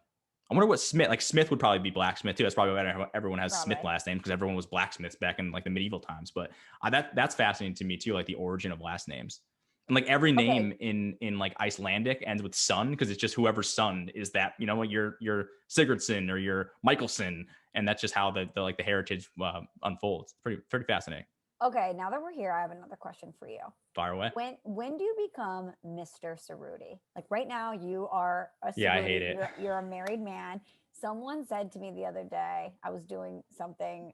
wonder what Smith, like Smith would probably be Blacksmith too. That's probably why everyone has Smith last name because everyone was blacksmiths back in like the medieval times. But that's fascinating to me too, like the origin of last names. And like every name in like Icelandic ends with son because it's just whoever's son is that, your Sigurdsson or your Michelson. And that's just how the heritage unfolds. Pretty fascinating. Okay, now that we're here, I have another question for you. Fire away. When do you become Mr. Cerruti? Like right now, you are a Cerruti. Yeah, I hate it. You're a married man. Someone said to me the other day, I was doing something,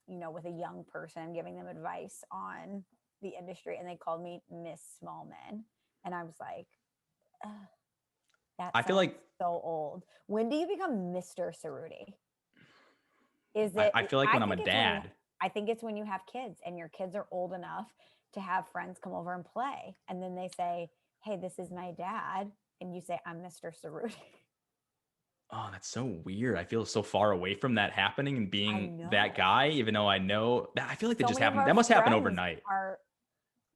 with a young person, giving them advice on the industry, and they called me Miss Smallman, and I was like, I feel like so old. When do you become Mr. Cerruti? Is it? I feel like when I'm a dad. I think it's when you have kids and your kids are old enough to have friends come over and play, and then they say, "Hey, this is my dad," and you say, "I'm Mr. Cerruti." Oh, that's so weird. I feel so far away from that happening and being that guy, even though I know that I feel like that just happened. That must happen overnight.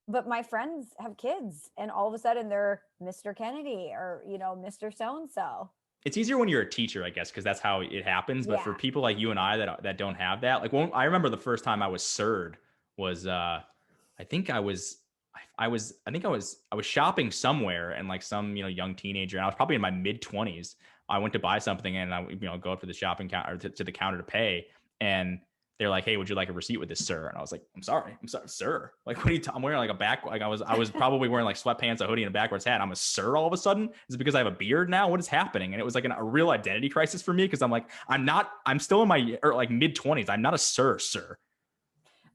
But my friends have kids and all of a sudden they're Mr. Kennedy or, Mr. So-and-so. It's easier when you're a teacher, I guess, because that's how it happens. But for people like you and I that don't have that, like I remember the first time I was sirred was I was shopping somewhere and like some, young teenager, and I was probably in my mid-20s. I went to buy something and I, go up to the shopping counter to the counter to pay. And they're like, hey, would you like a receipt with this, sir? And I was like, I'm sorry, sir. Like, what are you? I'm wearing like a back. Like I was probably wearing like sweatpants, a hoodie, and a backwards hat. I'm a sir all of a sudden. Is it because I have a beard now? What is happening? And it was like a real identity crisis for me because I'm like, I'm still in my like mid 20s. I'm not a sir.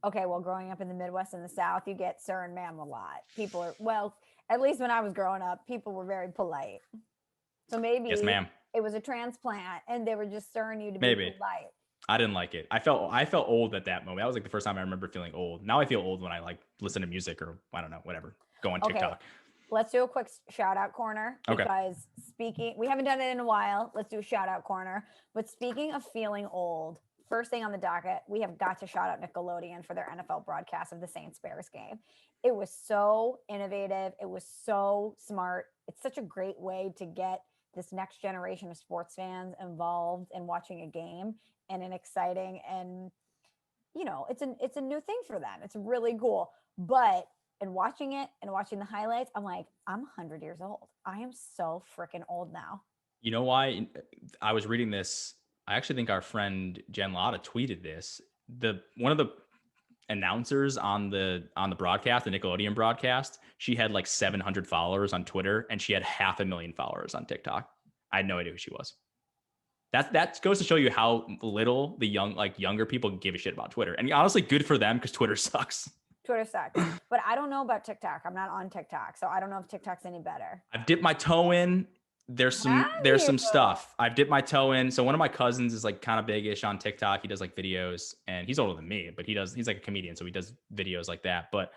Okay, well, growing up in the Midwest and the South, you get sir and ma'am a lot. People are, well, at least when I was growing up, people were very polite. So maybe Yes, ma'am. It was a transplant and they were just sirring you to Maybe. be polite. I didn't like it. I felt old at that moment. That was like the first time I remember feeling old. Now I feel old when I like listen to music or I don't know, whatever. Go on TikTok. Okay. Let's do a quick shout out corner because we haven't done it in a while. Let's do a shout out corner. But speaking of feeling old, first thing on the docket, we have got to shout out Nickelodeon for their NFL broadcast of the Saints-Bears game. It was so innovative. It was so smart. It's such a great way to get this next generation of sports fans involved in watching a game and an exciting and, it's a new thing for them. It's really cool. But in watching it and watching the highlights, I'm like, I'm 100 years old. I am so freaking old now. You know why? I was reading this. I actually think our friend Jen Lotta tweeted this. One of the announcers on the broadcast, the Nickelodeon broadcast, she had like 700 followers on Twitter and she had 500,000 followers on TikTok. I had no idea who she was. That goes to show you how little the younger people give a shit about Twitter. And honestly, good for them because Twitter sucks. Twitter sucks. But I don't know about TikTok. I'm not on TikTok, so I don't know if TikTok's any better. I've dipped my toe in. There's some stuff. I've dipped my toe in. So one of my cousins is like kind of big-ish on TikTok. He does like videos and he's older than me, but he's like a comedian. So he does videos like that. But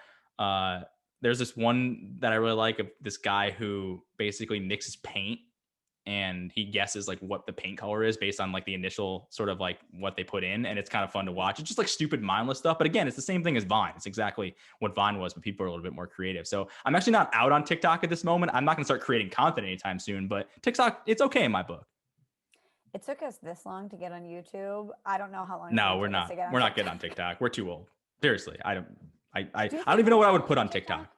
there's this one that I really like of this guy who basically mixes paint and he guesses like what the paint color is based on like the initial sort of like what they put in. And it's kind of fun to watch. It's just like stupid, mindless stuff. But again, it's the same thing as Vine. It's exactly what Vine was, but people are a little bit more creative. So I'm actually not out on TikTok at this moment. I'm not going to start creating content anytime soon, but TikTok, it's okay in my book. It took us this long to get on YouTube. I don't know how long. No, we're not. We're not getting on TikTok. We're too old. Seriously. I don't even know what I would put on TikTok.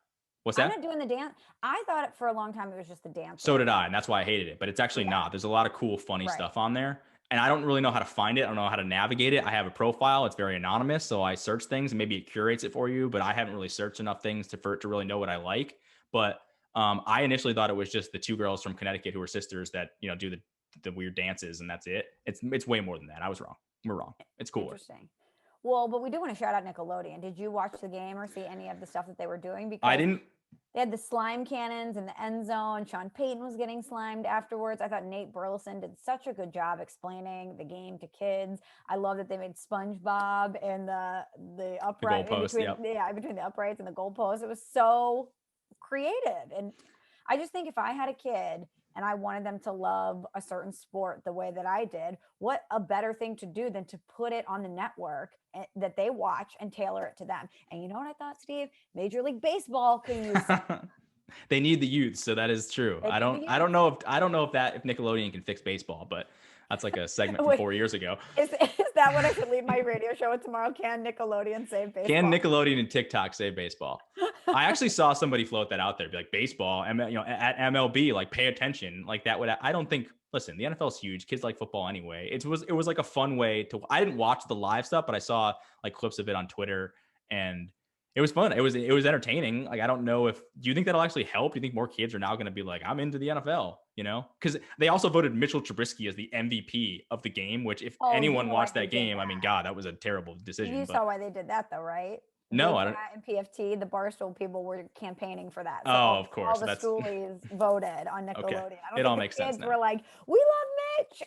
What's that? I'm not doing the dance. I thought for a long time it was just the dance. So did I, and that's why I hated it. But it's actually not. There's a lot of cool, funny stuff on there. And I don't really know how to find it. I don't know how to navigate it. I have a profile. It's very anonymous. So I search things and maybe it curates it for you. But I haven't really searched enough things for it to really know what I like. But I initially thought it was just the two girls from Connecticut who are sisters that, do the weird dances and that's it. It's way more than that. I was wrong. We're wrong. It's cooler. Interesting. Well, but we do want to shout out Nickelodeon. Did you watch the game or see any of the stuff that they were doing? Because I didn't. They had the slime cannons in the end zone. Sean Payton was getting slimed afterwards. I thought Nate Burleson did such a good job explaining the game to kids. I love that they made SpongeBob and the upright between the uprights and the goalposts. It was so creative. And I just think if I had a kid and I wanted them to love a certain sport the way that I did, what a better thing to do than to put it on the network that they watch and tailor it to them. And you know what I thought, Steve? Major League Baseball could use. They need the youth, so that is true. I don't know if Nickelodeon can fix baseball, but that's like a segment from 4 years ago. Is that what I should leave my radio show with tomorrow? Can Nickelodeon save baseball? Can Nickelodeon and TikTok save baseball? I actually saw somebody float that out there, be like baseball, at MLB, like pay attention, like that would. I don't think. Listen, the NFL is huge. Kids like football anyway. It was like a fun way to. I didn't watch the live stuff, but I saw like clips of it on Twitter, and it was fun. It was entertaining. Like I don't know do you think that'll actually help? Do you think more kids are now going to be like, I'm into the NFL? Because they also voted Mitchell Trubisky as the MVP of the game. Which if anyone watched that game, I mean, God, that was a terrible decision. You saw why they did that, though, right? No, I don't. And PFT, the Barstool people were campaigning for that. So of course. All the schoolies voted on Nickelodeon. Okay. It all makes sense now. We're like, we love Mitch.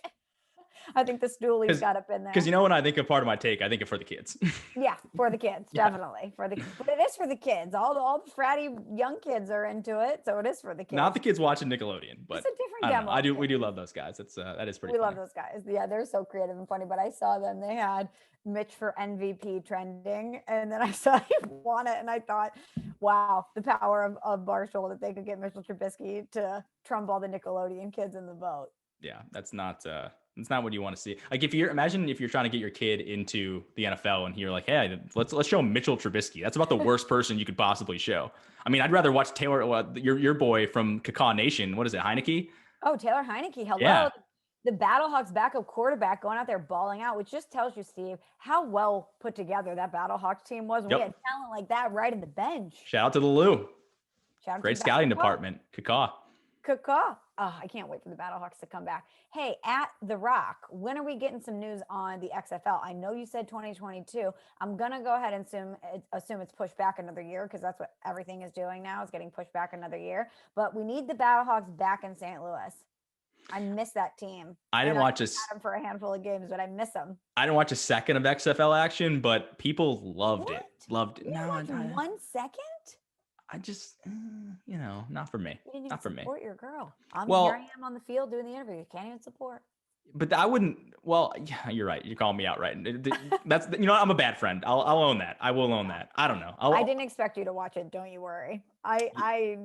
I think the stoolies got up in there. Because when I think of part of my take, I think of for the kids. Yeah, for the kids, definitely. But it is for the kids. All the fratty young kids are into it, so it is for the kids. Not the kids watching Nickelodeon, but it's a different demo. We do love those guys. That is pretty. We love those guys. Yeah, they're so creative and funny. But I saw them. They had Mitch for MVP trending, and then I saw him won it, and I thought, wow, the power of Barstool that they could get Mitchell Trubisky to trump all the Nickelodeon kids in the vote. Yeah, that's not. It's not what you want to see. Like imagine if you're trying to get your kid into the NFL and you're like, hey, let's show Mitchell Trubisky. That's about the worst person you could possibly show. I mean, I'd rather watch Taylor, your boy from Cacaw Nation. What is it, Heineke? Oh, Taylor Heineke. Hello. Yeah. the Battlehawks backup quarterback going out there balling out, which just tells you, Steve, how well put together that Battlehawks team was. We had talent like that right in the bench. Shout out to the Lou. Shout out Great to scouting department. Caw. Oh, I can't wait for the Battlehawks to come back. Hey, at The Rock, when are we getting some news on the XFL? I know you said 2022. I'm going to go ahead and assume it's pushed back another year because that's what everything is doing now, is getting pushed back another year. But we need the Battlehawks back in St. Louis. I miss that team. I didn't watch them for a handful of games, but I miss them. I didn't watch a second of XFL action, but people loved it. Loved it. No, 1 second? I just, not for me. You didn't even not for me. Support your girl. Here I am on the field doing the interview. You can't even support. But I wouldn't. Well, yeah, you're right. You're calling me out, right? That's I'm a bad friend. I'll own that. I will own that. I don't know. I didn't expect you to watch it. Don't you worry. I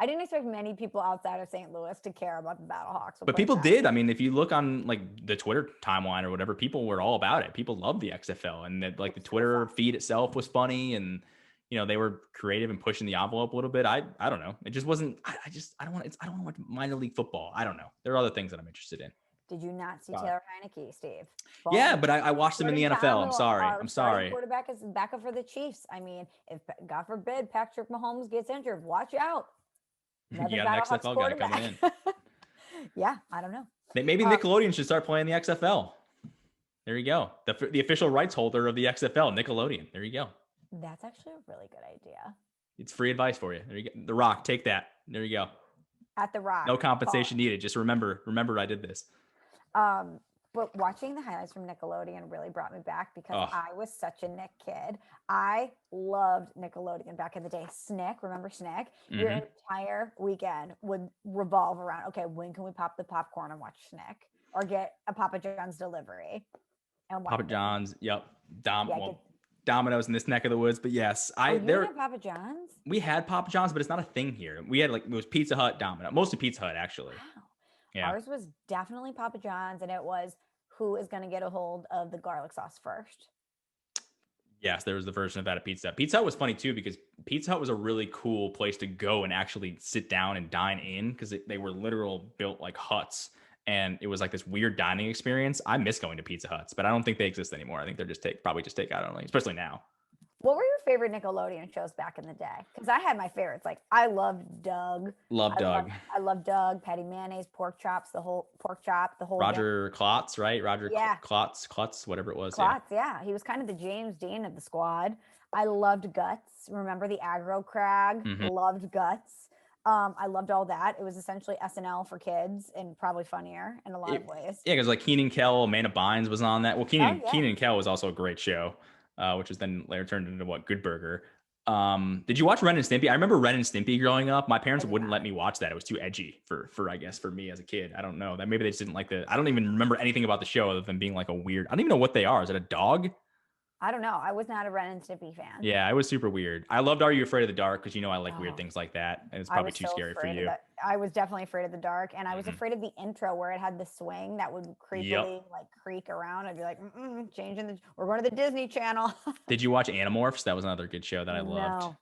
didn't expect many people outside of St. Louis to care about the Battlehawks. But people did. I mean, if you look on like the Twitter timeline or whatever, people were all about it. People loved the XFL, and that the Twitter feed itself was funny, and they were creative and pushing the envelope a little bit. I don't know. It just wasn't. I don't want to watch minor league football. I don't know. There are other things that I'm interested in. Did you not see Taylor Heineke, Steve? Yeah, but I watched him in the NFL. I'm sorry. I'm sorry. Quarterback is backup for the Chiefs. I mean, if God forbid Patrick Mahomes gets injured, watch out. You got an XFL guy coming in. Yeah, I don't know. Maybe Nickelodeon should start playing the XFL. There you go. The official rights holder of the XFL, Nickelodeon. There you go. That's actually a really good idea. It's free advice for you. There you go. The Rock, take that. There you go. At The Rock. No compensation needed. Just remember I did this. But watching the highlights from Nickelodeon really brought me back because I was such a Nick kid. I loved Nickelodeon back in the day. Snick, remember Snick? Mm-hmm. Your entire weekend would revolve around, okay, when can we pop the popcorn and watch Snick? Or get a Papa John's delivery. And watch Papa John's, yep. Domino's in this neck of the woods, but yes. There Papa John's? We had Papa John's, but it's not a thing here. We had it was Pizza Hut, Domino. Mostly Pizza Hut, actually. Wow. Yeah. Ours was definitely Papa John's, and it was who is going to get a hold of the garlic sauce first. Yes, there was the version of that at Pizza Hut. Pizza Hut was funny too because Pizza Hut was a really cool place to go and actually sit down and dine in because they were literal built like huts, and it was like this weird dining experience. I miss going to Pizza Huts, but I don't think they exist anymore. I think they're probably just takeout only, especially now. What were your favorite Nickelodeon shows back in the day? Because I had my favorites. Like I loved Doug. Doug. I love Doug. Patty Mayonnaise, Pork Chops, the whole Roger Klotz, right? Roger Klotz, whatever it was. Klotz, yeah. He was kind of the James Dean of the squad. I loved Guts. Remember the aggro crag? Mm-hmm. Loved Guts. I loved all that. It was essentially SNL for kids and probably funnier in a lot of ways. Yeah, because like Keenan Kel, Amanda Bynes was on that. Well, Keenan Kel was also a great show. Which was then later turned into Good Burger. Did you watch Ren and Stimpy? I remember Ren and Stimpy growing up. My parents wouldn't let me watch that. It was too edgy for I guess for me as a kid. I don't know. That maybe they just didn't like I don't even remember anything about the show other than being like a weird. I don't even know what they are. Is it a dog? I don't know. I was not a Ren and Stimpy fan. Yeah, it was super weird. I loved Are You Afraid of the Dark? Because I like weird things like that. And it's probably too scary for you. I was definitely afraid of the dark. And I was afraid of the intro where it had the swing that would creepily creak around. I'd be like, we're going to the Disney Channel. Did you watch Animorphs? That was another good show that I loved.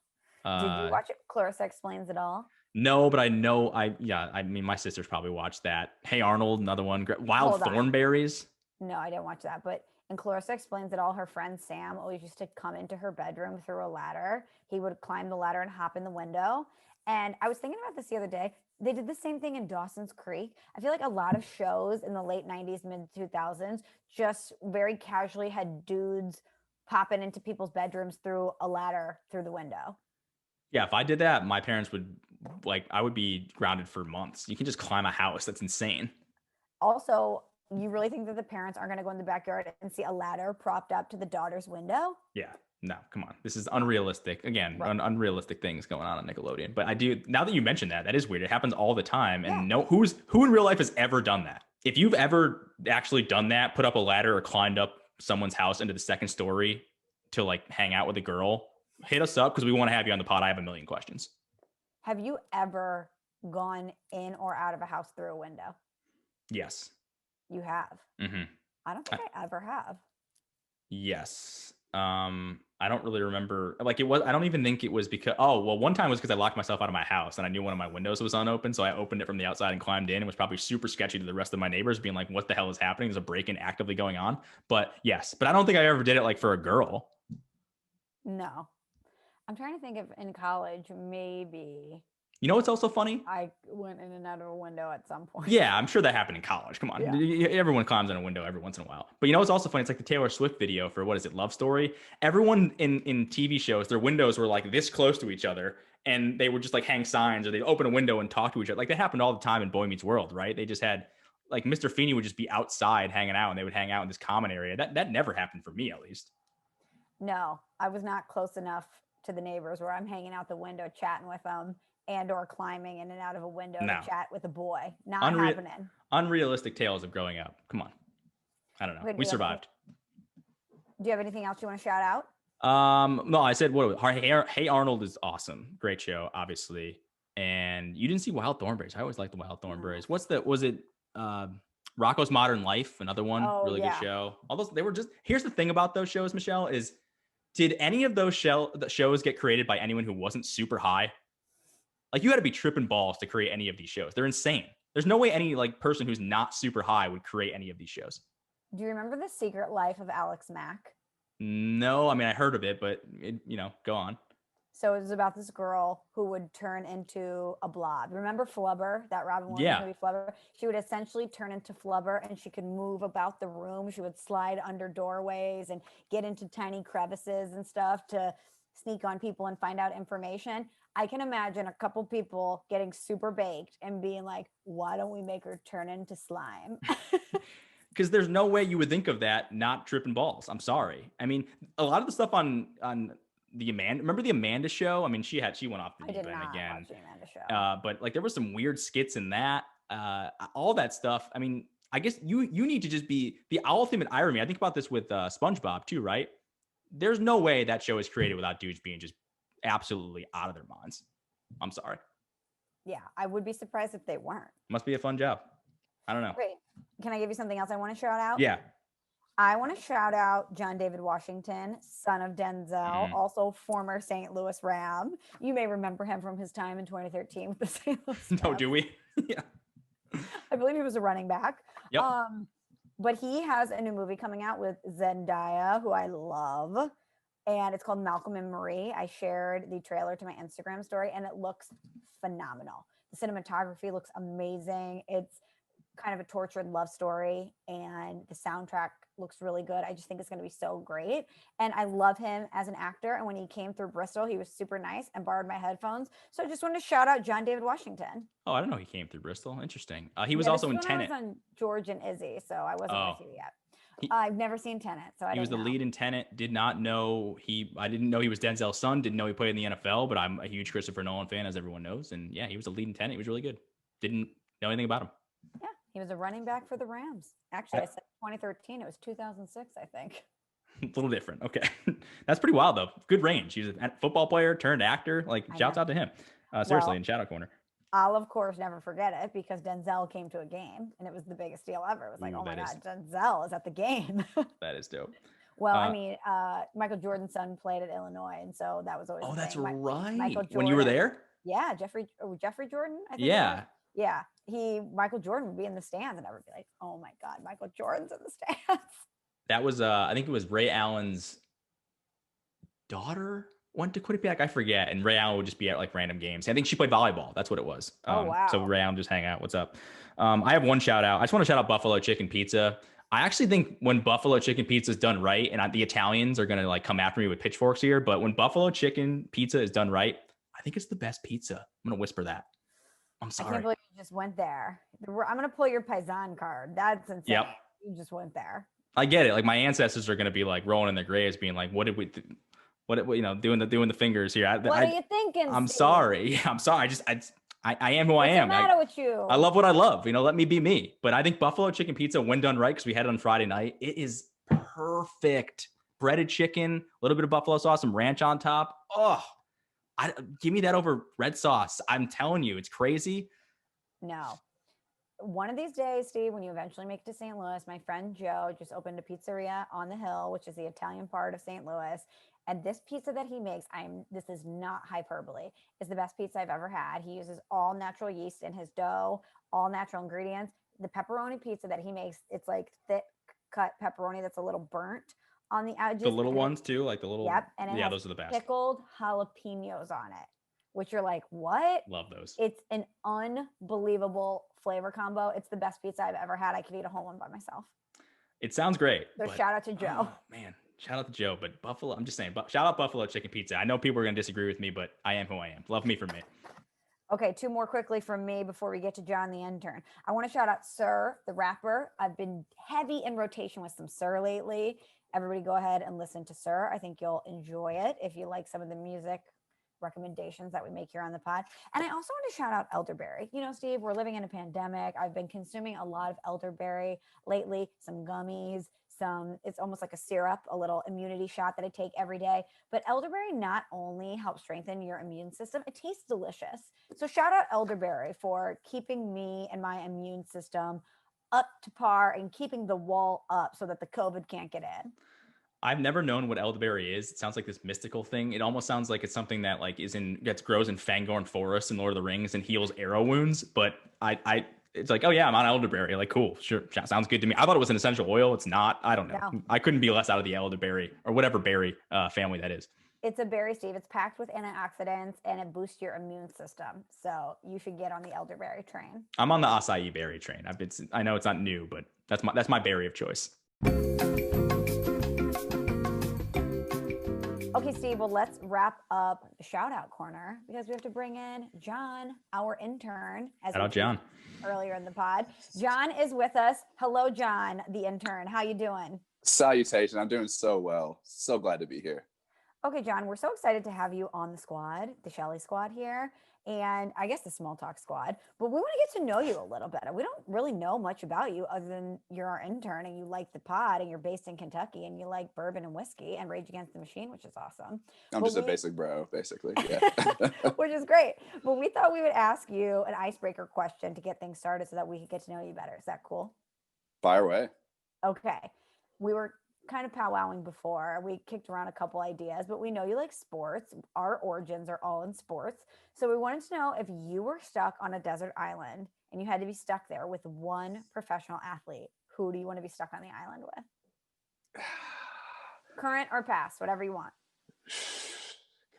No. Did you watch it? Clarissa Explains It All? No, but I know my sisters probably watched that. Hey Arnold, another one. Wild Thornberries. No, I didn't watch that, but and Clarissa Explains It All, her friend Sam always used to come into her bedroom through a ladder. He would climb the ladder and hop in the window. And I was thinking about this the other day. They did the same thing in Dawson's Creek. I feel like a lot of shows in the late 90s, mid 2000s just very casually had dudes popping into people's bedrooms through a ladder through the window. Yeah, if I did that, my parents would I would be grounded for months. You can just climb a house. That's insane. Also, you really think that the parents aren't going to go in the backyard and see a ladder propped up to the daughter's window? Yeah. No, come on. This is unrealistic. Again, unrealistic things going on Nickelodeon. But I do, now that you mentioned that is weird. It happens all the time. And who in real life has ever done that? If you've ever actually done that, put up a ladder or climbed up someone's house into the second story to hang out with a girl, hit us up because we want to have you on the pod. I have a million questions. Have you ever gone in or out of a house through a window? Yes. You have? Mm-hmm. I don't think I ever have. Yes. I don't really remember. Like, I don't even think it was because, one time was because I locked myself out of my house and I knew one of my windows was unopened. So I opened it from the outside and climbed in. It was probably super sketchy to the rest of my neighbors, being like, what the hell is happening? There's a break-in actively going on. But yes, but I don't think I ever did it like for a girl. No. I'm trying to think if in college, maybe You know what's also funny? I went in and out of a window at some point. Yeah, I'm sure that happened in college. Come on. Yeah. Everyone climbs in a window every once in a while. But you know what's also funny? It's like the Taylor Swift video for, what is it, Love Story? Everyone in TV shows, their windows were like this close to each other, and they would just like hang signs, or they'd open a window and talk to each other. Like that happened all the time in Boy Meets World, right? They just had, like, Mr. Feeney would just be outside hanging out, and they would hang out in this common area. That never happened for me, at least. No, I was not close enough to the neighbors where I'm hanging out the window chatting with them and or climbing in and out of a window No. to chat with a boy. Not happening. Unrealistic tales of growing up. Come on. I don't know. Okay, We survived. Do you have anything else you want to shout out? No, I said, Hey Arnold is awesome. Great show, obviously. And you didn't see Wild Thornberrys. I always liked the Wild Thornberrys. Was it Rocco's Modern Life? Another one, really good show. All those, they were just, here's the thing about those shows, Michelle, is did any of those shows get created by anyone who wasn't super high? Like, you had to be tripping balls to create any of these shows. They're insane. There's no way any like person who's not super high would create any of these shows. Do you remember The Secret Life of Alex Mack? No, I mean, I heard of it, but go on. So it was about this girl who would turn into a blob. Remember Flubber, that Robin Williams movie Flubber? She would essentially turn into Flubber, and she could move about the room. She would slide under doorways and get into tiny crevices and stuff to sneak on people and find out information. I can imagine a couple people getting super baked and being like, why don't we make her turn into slime? Because there's no way you would think of that not tripping balls. I'm sorry. I mean, a lot of the stuff on the remember the Amanda Show? I mean, she went off the deep end again. Watch the Amanda Show. But like there were some weird skits in that. All that stuff. I mean, I guess you need to just be the ultimate irony. I think about this with SpongeBob too, right? There's no way that show is created without dudes being just absolutely out of their minds. I'm sorry. Yeah, I would be surprised if they weren't. Must be a fun job. I don't know. Great. Can I give you something else I want to shout out? Yeah. I want to shout out John David Washington, son of Denzel, also former St. Louis Ram. You may remember him from his time in 2013 with the St. Louis Rams. No, do we? Yeah. I believe he was a running back. Yep. But he has a new movie coming out with Zendaya, who I love. And it's called Malcolm and Marie. I shared the trailer to my Instagram story, and it looks phenomenal. The cinematography looks amazing. It's kind of a tortured love story, and the soundtrack looks really good. I just think it's going to be so great. And I love him as an actor. And when he came through Bristol, he was super nice and borrowed my headphones. So I just wanted to shout out John David Washington. Oh, I don't know he came through Bristol. Interesting. He was also in Tenet. I was on George and Izzy, so I wasn't with you yet. I've never seen Tenet, so he was the lead in Tenet. Did not know I didn't know he was Denzel's son. Didn't know he played in the NFL, but I'm a huge Christopher Nolan fan, as everyone knows. And yeah, he was the lead in Tenet. He was really good. Didn't know anything about him. Yeah, he was a running back for the Rams. Actually, I said 2013. It was 2006, I think. A little different. Okay. That's pretty wild, though. Good range. He's a football player turned actor. Like, shouts out to him. Seriously, in Shadow Corner. I'll, of course, never forget it because Denzel came to a game, and it was the biggest deal ever. It was like, oh, my God, Denzel is at the game. That is dope. Well, I mean, Michael Jordan's son played at Illinois, and so that was always that's right. Michael Jordan, when you were there? Yeah, Jeffrey Jordan, I think. Yeah. Yeah, Michael Jordan would be in the stands, and I would be like, "Oh my God, Michael Jordan's in the stands." That was, I think it was Ray Allen's daughter went to Quinnipiac. I forget, and Ray Allen would just be at like random games. I think she played volleyball. That's what it was. Wow! So Ray Allen just hang out. What's up? I have one shout out. I just want to shout out Buffalo Chicken Pizza. I actually think when Buffalo Chicken Pizza is done right, and the Italians are gonna like come after me with pitchforks here, but when Buffalo Chicken Pizza is done right, I think it's the best pizza. I'm gonna whisper that. I'm sorry. I can't believe you just went there. I'm going to pull your Paisan card. That's insane. Yep. You just went there. I get it. Like my ancestors are going to be like rolling in their graves being like, what did we do? Doing the fingers here. What are you thinking, I'm Steve? sorry. Yeah, I'm sorry. I am who I am. What's the matter with you? I love what I love. Let me be me. But I think Buffalo Chicken Pizza, when done right, because we had it on Friday night, it is perfect. Breaded chicken, a little bit of buffalo sauce, some ranch on top. Oh, give me that over red sauce. I'm telling you, it's crazy. No. one of these days, Steve, when you eventually make it to St. Louis, my friend Joe just opened a pizzeria on the hill, which is the Italian part of St. Louis. And this pizza that he makes, this is not hyperbole, is the best pizza I've ever had. He uses all natural yeast in his dough, all natural ingredients. The pepperoni pizza that he makes, it's like thick cut pepperoni that's a little burnt on the edges. The little ones too, like the little. Yep, and it has those are the best. Pickled jalapenos on it, which you're like, what? Love those. It's an unbelievable flavor combo. It's the best pizza I've ever had. I could eat a whole one by myself. It sounds great. So shout out to Joe. Oh, man, shout out to Joe. But Buffalo, I'm just saying, shout out Buffalo Chicken Pizza. I know people are going to disagree with me, but I am who I am. Love me for me. Okay, two more quickly from me before we get to John the intern. I want to shout out Sir, the rapper. I've been heavy in rotation with some Sir lately. Everybody go ahead and listen to Sir. I think you'll enjoy it if you like some of the music recommendations that we make here on the pod. And I also want to shout out elderberry. You know, Steve, we're living in a pandemic. I've been consuming a lot of elderberry lately, some gummies, it's almost like a syrup, a little immunity shot that I take every day. But elderberry not only helps strengthen your immune system, it tastes delicious. So shout out elderberry for keeping me and my immune system up to par and keeping the wall up so that the COVID can't get in. I've never known what elderberry is. It sounds like this mystical thing. It almost sounds like it's something that like grows in Fangorn Forest in Lord of the Rings and heals arrow wounds. But it's like, oh yeah, I'm on elderberry. Like, cool, sure, sounds good to me. I thought it was an essential oil. It's not. I don't know. No. I couldn't be less out of the elderberry or whatever berry family that is. It's a berry, Steve. It's packed with antioxidants and it boosts your immune system. So you should get on the elderberry train. I'm on the acai berry train. I know it's not new, but that's my berry of choice. Okay, Steve, well, let's wrap up the shout out corner because we have to bring in John, our intern. Shout out John. Earlier in the pod. John is with us. Hello, John, the intern. How you doing? Salutation. I'm doing so well. So glad to be here. Okay, John, we're so excited to have you on the squad, the Shelly squad here, and I guess the Small Talk squad, but we want to get to know you a little bit. We don't really know much about you other than you're our intern and you like the pod and you're based in Kentucky and you like bourbon and whiskey and Rage Against the Machine, which is awesome. I'm just a basic bro, basically. Yeah. Which is great. But we thought we would ask you an icebreaker question to get things started so that we could get to know you better. Is that cool? Fire away. Okay. We were kind of powwowing before. We kicked around a couple ideas, but we know you like sports. Our origins are all in sports. So we wanted to know if you were stuck on a desert island and you had to be stuck there with one professional athlete, who do you want to be stuck on the island with? Current or past, whatever you want.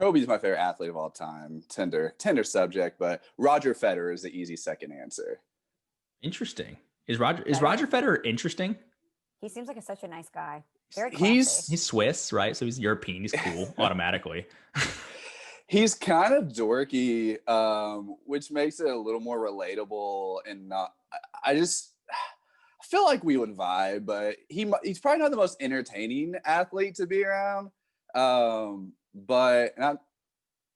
Kobe's my favorite athlete of all time. Tender subject, but Roger Federer is the easy second answer. Interesting. Is Roger Federer interesting? He seems like such a nice guy. Very classy. He's Swiss, right? So he's European. He's cool automatically. He's kind of dorky, which makes it a little more relatable and not. I feel like we would vibe, but he's probably not the most entertaining athlete to be around. But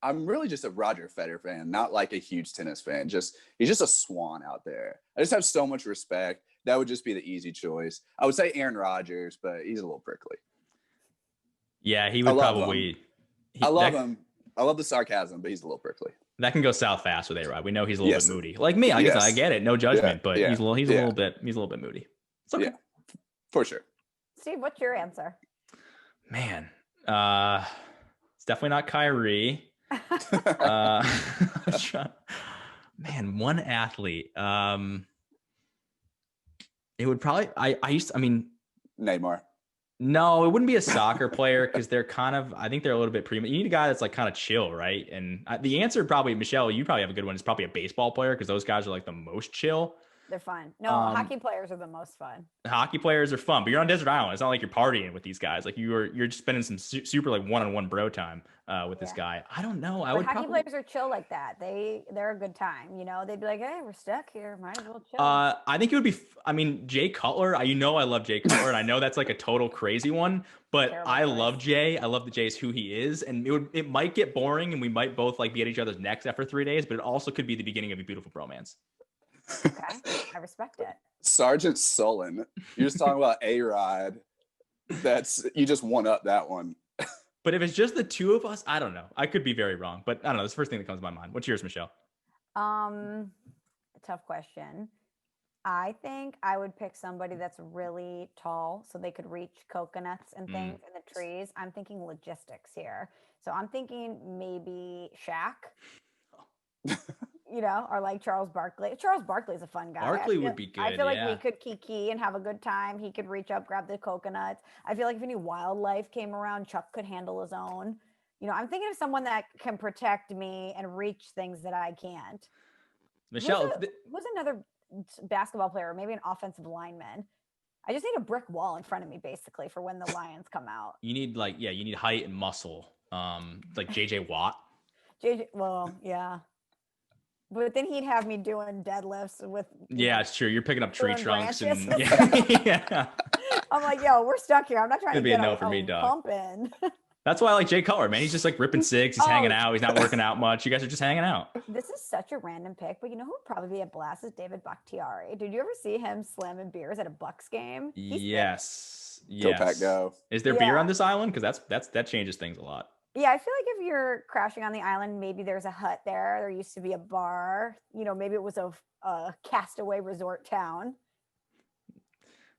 I'm really just a Roger Federer fan, not like a huge tennis fan. He's just a swan out there. I just have so much respect. That would just be the easy choice. I would say Aaron Rodgers, but he's a little prickly. Yeah, he would probably. I love him. I love the sarcasm, but he's a little prickly. That can go south fast with A-Rod. We know he's a little bit moody. Like me, I guess I get it. No judgment, but he's a little bit moody. It's okay. Yeah, for sure. Steve, what's your answer? Man, it's definitely not Kyrie. Man, one athlete. It would probably, Neymar. No, it wouldn't be a soccer player because they're I think they're a little bit you need a guy that's like kind of chill, right? And the answer probably, Michelle, you probably have a good one. It's probably a baseball player because those guys are like the most chill. They're fun. No, hockey players are the most fun. Hockey players are fun, but you're on desert island. It's not like you're partying with these guys. Like you're just spending some super like one-on-one bro time with this guy. I don't know. Hockey players are chill like that. They're a good time. You know, they'd be like, hey, we're stuck here. Might as well chill. I think it would be. Jay Cutler. I love Jay Cutler, and I know that's like a total crazy one, but I love Jay. I love that Jay's who he is, and it might get boring, and we might both like be at each other's necks after 3 days, but it also could be the beginning of a beautiful bromance. Okay, I respect it. Sergeant Sullen. You're just talking about A-Rod. You just one up that one. But if it's just the two of us, I don't know. I could be very wrong, but I don't know. That's the first thing that comes to my mind. What's yours, Michelle? Tough question. I think I would pick somebody that's really tall so they could reach coconuts and things in the trees. I'm thinking logistics here. So I'm thinking maybe Shaq, or like Charles Barkley. Charles Barkley's a fun guy. Barkley would be I good. feel like Yeah. we could kiki and have a good time. He could reach up, grab the coconuts. I feel like if any wildlife came around, Chuck could handle his own. I'm thinking of someone that can protect me and reach things that I can't. Michelle, Who's another basketball player, maybe an offensive lineman? I just need a brick wall in front of me, basically, for when the Lions come out. you need you need height and muscle. Like JJ Watt. Well, yeah. But then he'd have me doing deadlifts with. Yeah, it's true. You're picking up tree trunks branches. and yeah. I'm like, yo, we're stuck here. I'm not trying It'd to be a get no for me, dog. pump in. That's why I like Jay Cutler, man. He's just like ripping cigs. He's hanging out. He's not working out much. You guys are just hanging out. This is such a random pick, but you know who would probably be a blast is David Bakhtiari. Did you ever see him slamming beers at a Bucks game? Yes. Go Pack Go. Is there beer on this island? Because that changes things a lot. Yeah, I feel like if you're crashing on the island, maybe there's a hut there. There used to be a bar. Maybe it was a castaway resort town.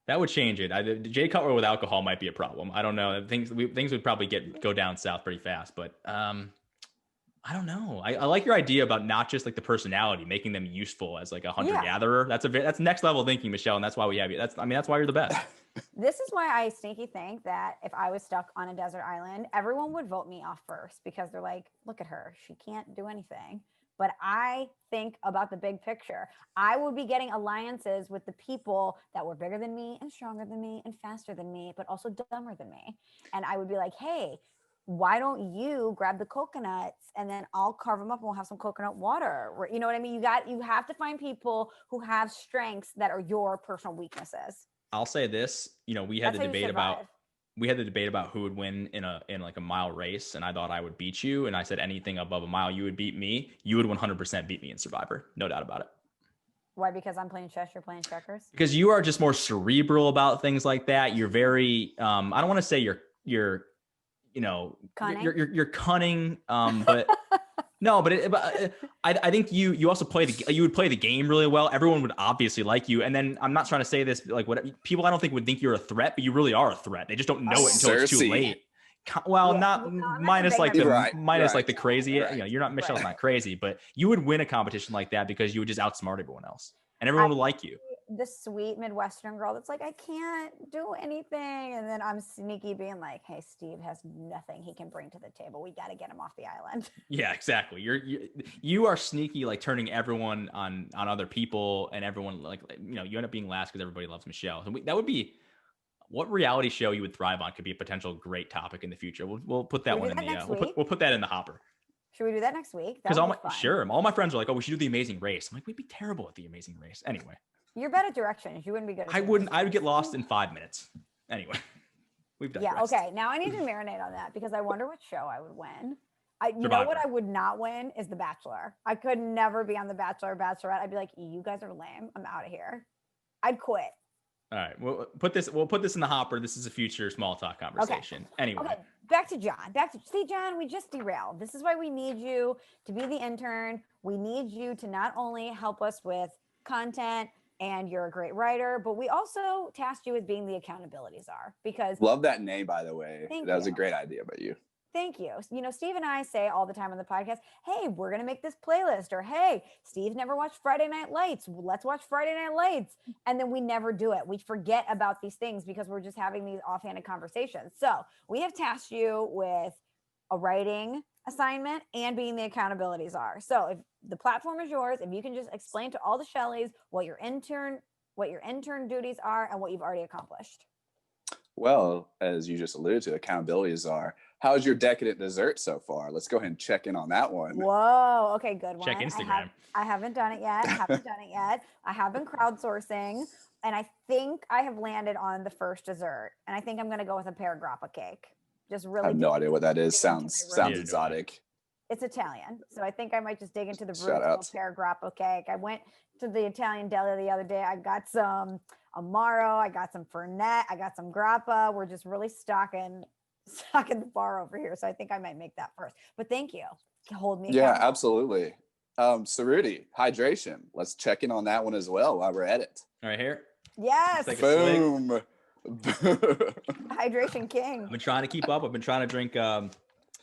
That would change it. Jay Cutler with alcohol might be a problem. I don't know. Things would probably go down south pretty fast. But I don't know. I like your idea about not just like the personality, making them useful as like a hunter gatherer. That's next level thinking, Michelle, and that's why we have you. That's why you're the best. This is why I sneaky think that if I was stuck on a desert island, everyone would vote me off first because they're like, look at her. She can't do anything. But I think about the big picture. I would be getting alliances with the people that were bigger than me and stronger than me and faster than me, but also dumber than me. And I would be like, hey, why don't you grab the coconuts and then I'll carve them up and we'll have some coconut water. You know what I mean? You have to find people who have strengths that are your personal weaknesses. I'll say this, we had the debate about who would win in like a mile race, and I thought I would beat you, and I said anything above a mile you would beat me. You would 100% beat me in Survivor, no doubt about it. Why? Because I'm playing chess, you're playing checkers? Because you are just more cerebral about things like that. You're very I don't want to say you're cunning. You're cunning, but no, but I think you also you would play the game really well. Everyone would obviously like you. And then I'm not trying to say this, like what people I don't think would think you're a threat, but you really are a threat. They just don't know it until it's too late. Well, not minus like the crazy, you're not, Michelle's not crazy, but you would win a competition like that because you would just outsmart everyone else and everyone would like you. The sweet Midwestern girl that's like, I can't do anything. And then I'm sneaky being like, hey, Steve has nothing he can bring to the table. We got to get him off the island. Yeah, exactly. You are sneaky, like turning everyone on other people, and everyone like, you end up being last because everybody loves Michelle. So that would be what reality show you would thrive on could be a potential great topic in the future. We'll put that one in the, we'll put that in the hopper. Should we do that next week? Because all my friends are like, oh, we should do The Amazing Race. I'm like, we'd be terrible at The Amazing Race. Anyway. You're bad at directions. You wouldn't be good at I would get lost in 5 minutes. Anyway, we've done. Yeah, okay. Now I need to marinate on that because I wonder what show I would win. You know what I would not win is The Bachelor. I could never be on The Bachelor or Bachelorette. I'd be like, you guys are lame. I'm out of here. I'd quit. All right. We'll put this in the hopper. This is a future small talk conversation. Okay. Anyway. Okay. Back to John. See, John, we just derailed. This is why we need you to be the intern. We need you to not only help us with content, and you're a great writer, but we also tasked you with being the accountability czar because love that name, by the way. That was a great idea by you. Thank you. Steve and I say all the time on the podcast, hey, we're going to make this playlist, or hey, Steve never watched Friday Night Lights. Let's watch Friday Night Lights. And then we never do it. We forget about these things because we're just having these offhanded conversations. So we have tasked you with a writing assignment and being the accountability czar. So if the platform is yours, if you can just explain to all the Shelleys what your intern duties are and what you've already accomplished. Well, as you just alluded to, accountability czar. How's your decadent dessert so far? Let's go ahead and check in on that one. Whoa. Okay, good one. Check Instagram. I haven't done it yet. I have been crowdsourcing, and I think I have landed on the first dessert. And I think I'm going to go with a pear grappa cake. Just really. I have no idea what that is. Sounds exotic. It's Italian. So I think I might just dig into the roots of a pear grappa cake. I went to the Italian deli the other day. I got some Amaro. I got some Fernet. I got some grappa. We're just really stocking the bar over here. So I think I might make that first. But thank you. Hold me. Yeah, absolutely. Cerruti, hydration. Let's check in on that one as well while we're at it. All right, here. Yes. Take a swig. Boom. Hydration king. I've been trying to keep up. I've been trying to drink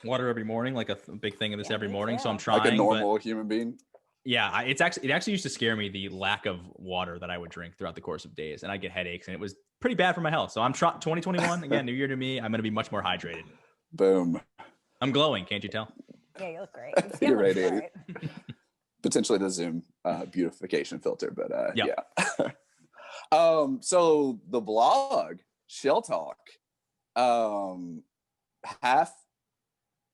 water every morning, like a big thing of this every me morning. So I'm too. trying. Like a but normal human being. yeah, it actually used to scare me, the lack of water that I would drink throughout the course of days, and I get headaches, and it was pretty bad for my health. So I'm 2021 again, new year to me. I'm going to be much more hydrated. Boom. I'm glowing. Can't you tell? Yeah, you look great. You're looks radiating. great. Potentially the Zoom beautification filter, but Yep. yeah. So the blog, Shell Talk, half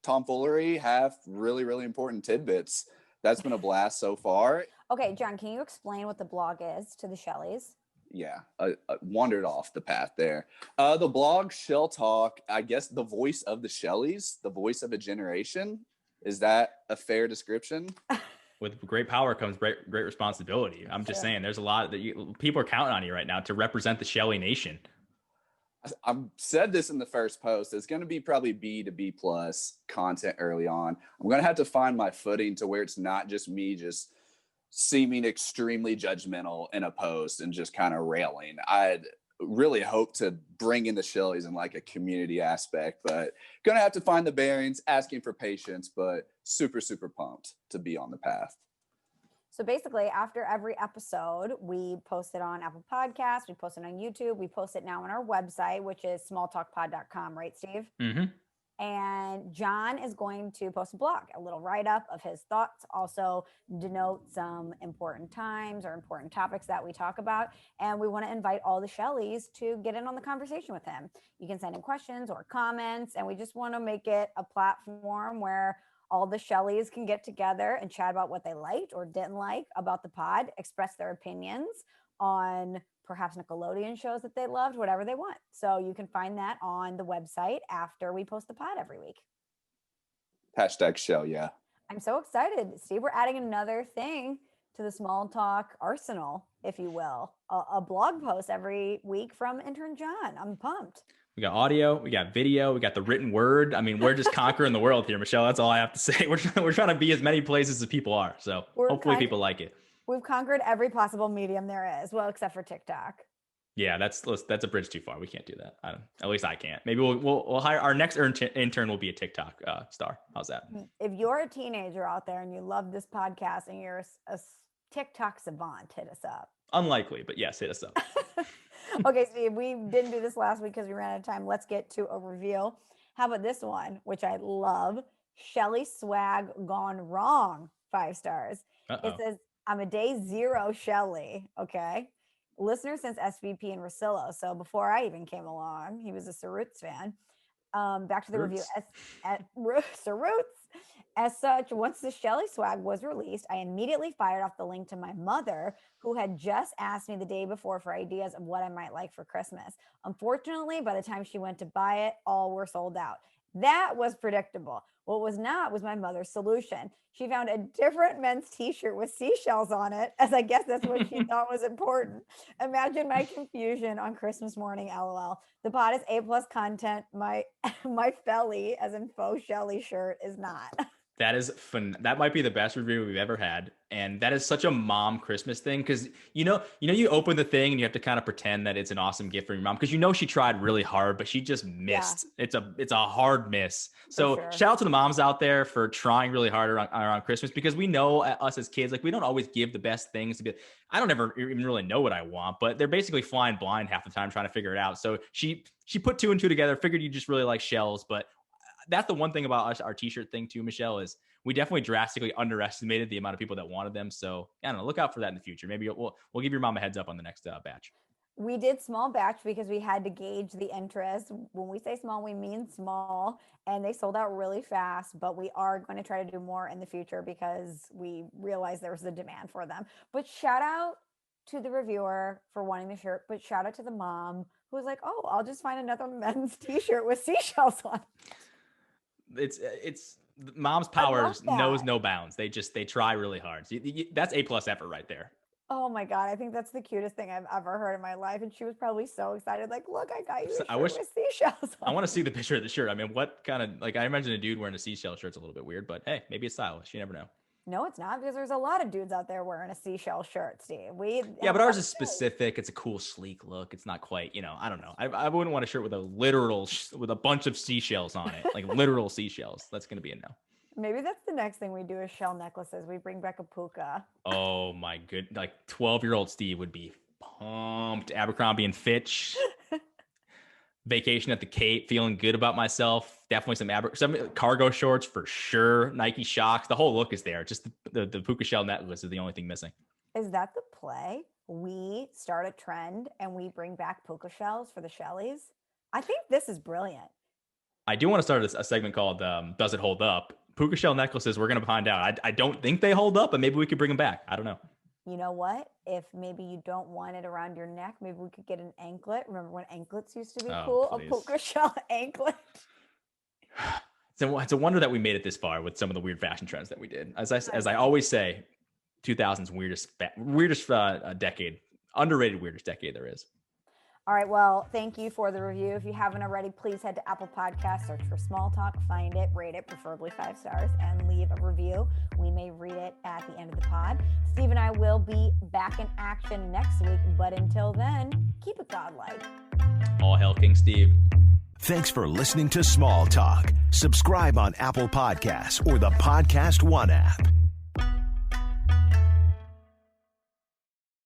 tomfoolery, half really, really important tidbits. That's been a blast so far. Okay, John, can you explain what the blog is to the Shelleys? Yeah, I wandered off the path there. The blog, Shell Talk, I guess the voice of the Shelleys, the voice of a generation. Is that a fair description? With great power comes great responsibility. I'm just saying, there's a lot that people are counting on you right now to represent the Shelley Nation. I've said this in the first post. It's going to be probably B to B plus content early on. I'm going to have to find my footing to where it's not just me just seeming extremely judgmental in a post and just kind of railing. I'd really hope to bring in the Shelleys in like a community aspect, but going to have to find the bearings, asking for patience, but super, super pumped to be on the path. So basically, after every episode, we post it on Apple Podcasts, we post it on YouTube, we post it now on our website, which is smalltalkpod.com, right, Steve? Mm-hmm. And John is going to post a blog, a little write-up of his thoughts, also denote some important times or important topics that we talk about. And we want to invite all the Shelleys to get in on the conversation with him. You can send him questions or comments, and we just want to make it a platform where all the Shelleys can get together and chat about what they liked or didn't like about the pod, express their opinions on perhaps Nickelodeon shows that they loved, whatever they want. So you can find that on the website after we post the pod every week. Hashtag Shell, yeah. I'm so excited, Steve. We're adding another thing to the Small Talk arsenal, if you will, a blog post every week from intern John. I'm pumped. We got audio, we got video, we got the written word. I mean, we're just conquering the world here, Michelle. That's all I have to say. We're trying to be as many places as people are. So hopefully people like it. We've conquered every possible medium there is, well, except for TikTok. Yeah, that's a bridge too far. We can't do that. At least I can't. Maybe we'll hire our next intern will be a TikTok star. How's that? If you're a teenager out there and you love this podcast and you're a TikTok savant, hit us up. Unlikely, but yes, hit us up. Okay, Steve, we didn't do this last week because we ran out of time. Let's get to a reveal. How about this one, which I love? Shelley swag gone wrong, 5 stars. Uh-oh. It says, I'm a day 0 Shelley. Okay. Listener since SVP and Rosillo. So before I even came along, he was a Cerruts fan. Back to the review. Cerruts. As such, once the Shelley swag was released, I immediately fired off the link to my mother, who had just asked me the day before for ideas of what I might like for Christmas. Unfortunately, by the time she went to buy it, all were sold out. That was predictable. What was not was my mother's solution. She found a different men's t-shirt with seashells on it, as I guess that's what she thought was important. Imagine my confusion on Christmas morning, LOL. The pod is A+ content. My felly, as in faux Shelley shirt, is not. That is fun. That might be the best review we've ever had. And that is such a mom Christmas thing. Cause you open the thing and you have to kind of pretend that it's an awesome gift for your mom. Cause she tried really hard, but she just missed. Yeah. It's a hard miss. So sure. Shout out to the moms out there for trying really hard around Christmas, because we know us as kids, like we don't always give the best things to be. I don't ever even really know what I want, but they're basically flying blind half the time trying to figure it out. So she put 2 and 2 together, figured you just really like shells, but that's the one thing about us, our t-shirt thing too, Michelle, is we definitely drastically underestimated the amount of people that wanted them. So I don't know, look out for that in the future. Maybe we'll give your mom a heads up on the next batch. We did small batch because we had to gauge the interest. When we say small, we mean small, and they sold out really fast, but we are going to try to do more in the future because we realized there was a demand for them. But shout out to the reviewer for wanting the shirt, but shout out to the mom who was like, oh, I'll just find another men's t-shirt with seashells on. It's mom's powers knows no bounds. They try really hard. So that's A+ effort right there. Oh my God. I think that's the cutest thing I've ever heard in my life. And she was probably so excited. Like, look, I got you a shirt with seashells on. I want to see the picture of the shirt. I mean, what kind of, like, I imagine a dude wearing a seashell shirt's a little bit weird, but hey, maybe it's stylish. You never know. No, it's not, because there's a lot of dudes out there wearing a seashell shirt, Steve. But ours is specific. It's a cool, sleek look. It's not quite, I don't know. I wouldn't want a shirt with with a bunch of seashells on it, like literal seashells. That's going to be a no. Maybe that's the next thing we do is shell necklaces. We bring back a puka. Oh my good. Like 12-year-old Steve would be pumped. Abercrombie and Fitch. Vacation at the Cape, feeling good about myself. Definitely some cargo shorts for sure. Nike Shocks. The whole look is there. Just the puka shell necklace is the only thing missing. Is that the play? We start a trend and we bring back puka shells for the Shellies. I think this is brilliant. I do want to start a segment called Does It Hold Up? Puka shell necklaces, we're going to find out. I don't think they hold up, but maybe we could bring them back. I don't know. You know what? If maybe you don't want it around your neck, maybe we could get an anklet. Remember when anklets used to be cool? Please. A puka shell anklet. It's a wonder that we made it this far with some of the weird fashion trends that we did. As I always say, 2000s weirdest decade, underrated weirdest decade there is. All right. Well, thank you for the review. If you haven't already, please head to Apple Podcasts, search for Small Talk, find it, rate it, preferably 5 stars, and leave a review. We may read it at the end of the pod. Steve and I will be back in action next week, but until then, keep it godlike. All hail King Steve. Thanks for listening to Small Talk. Subscribe on Apple Podcasts or the Podcast One app.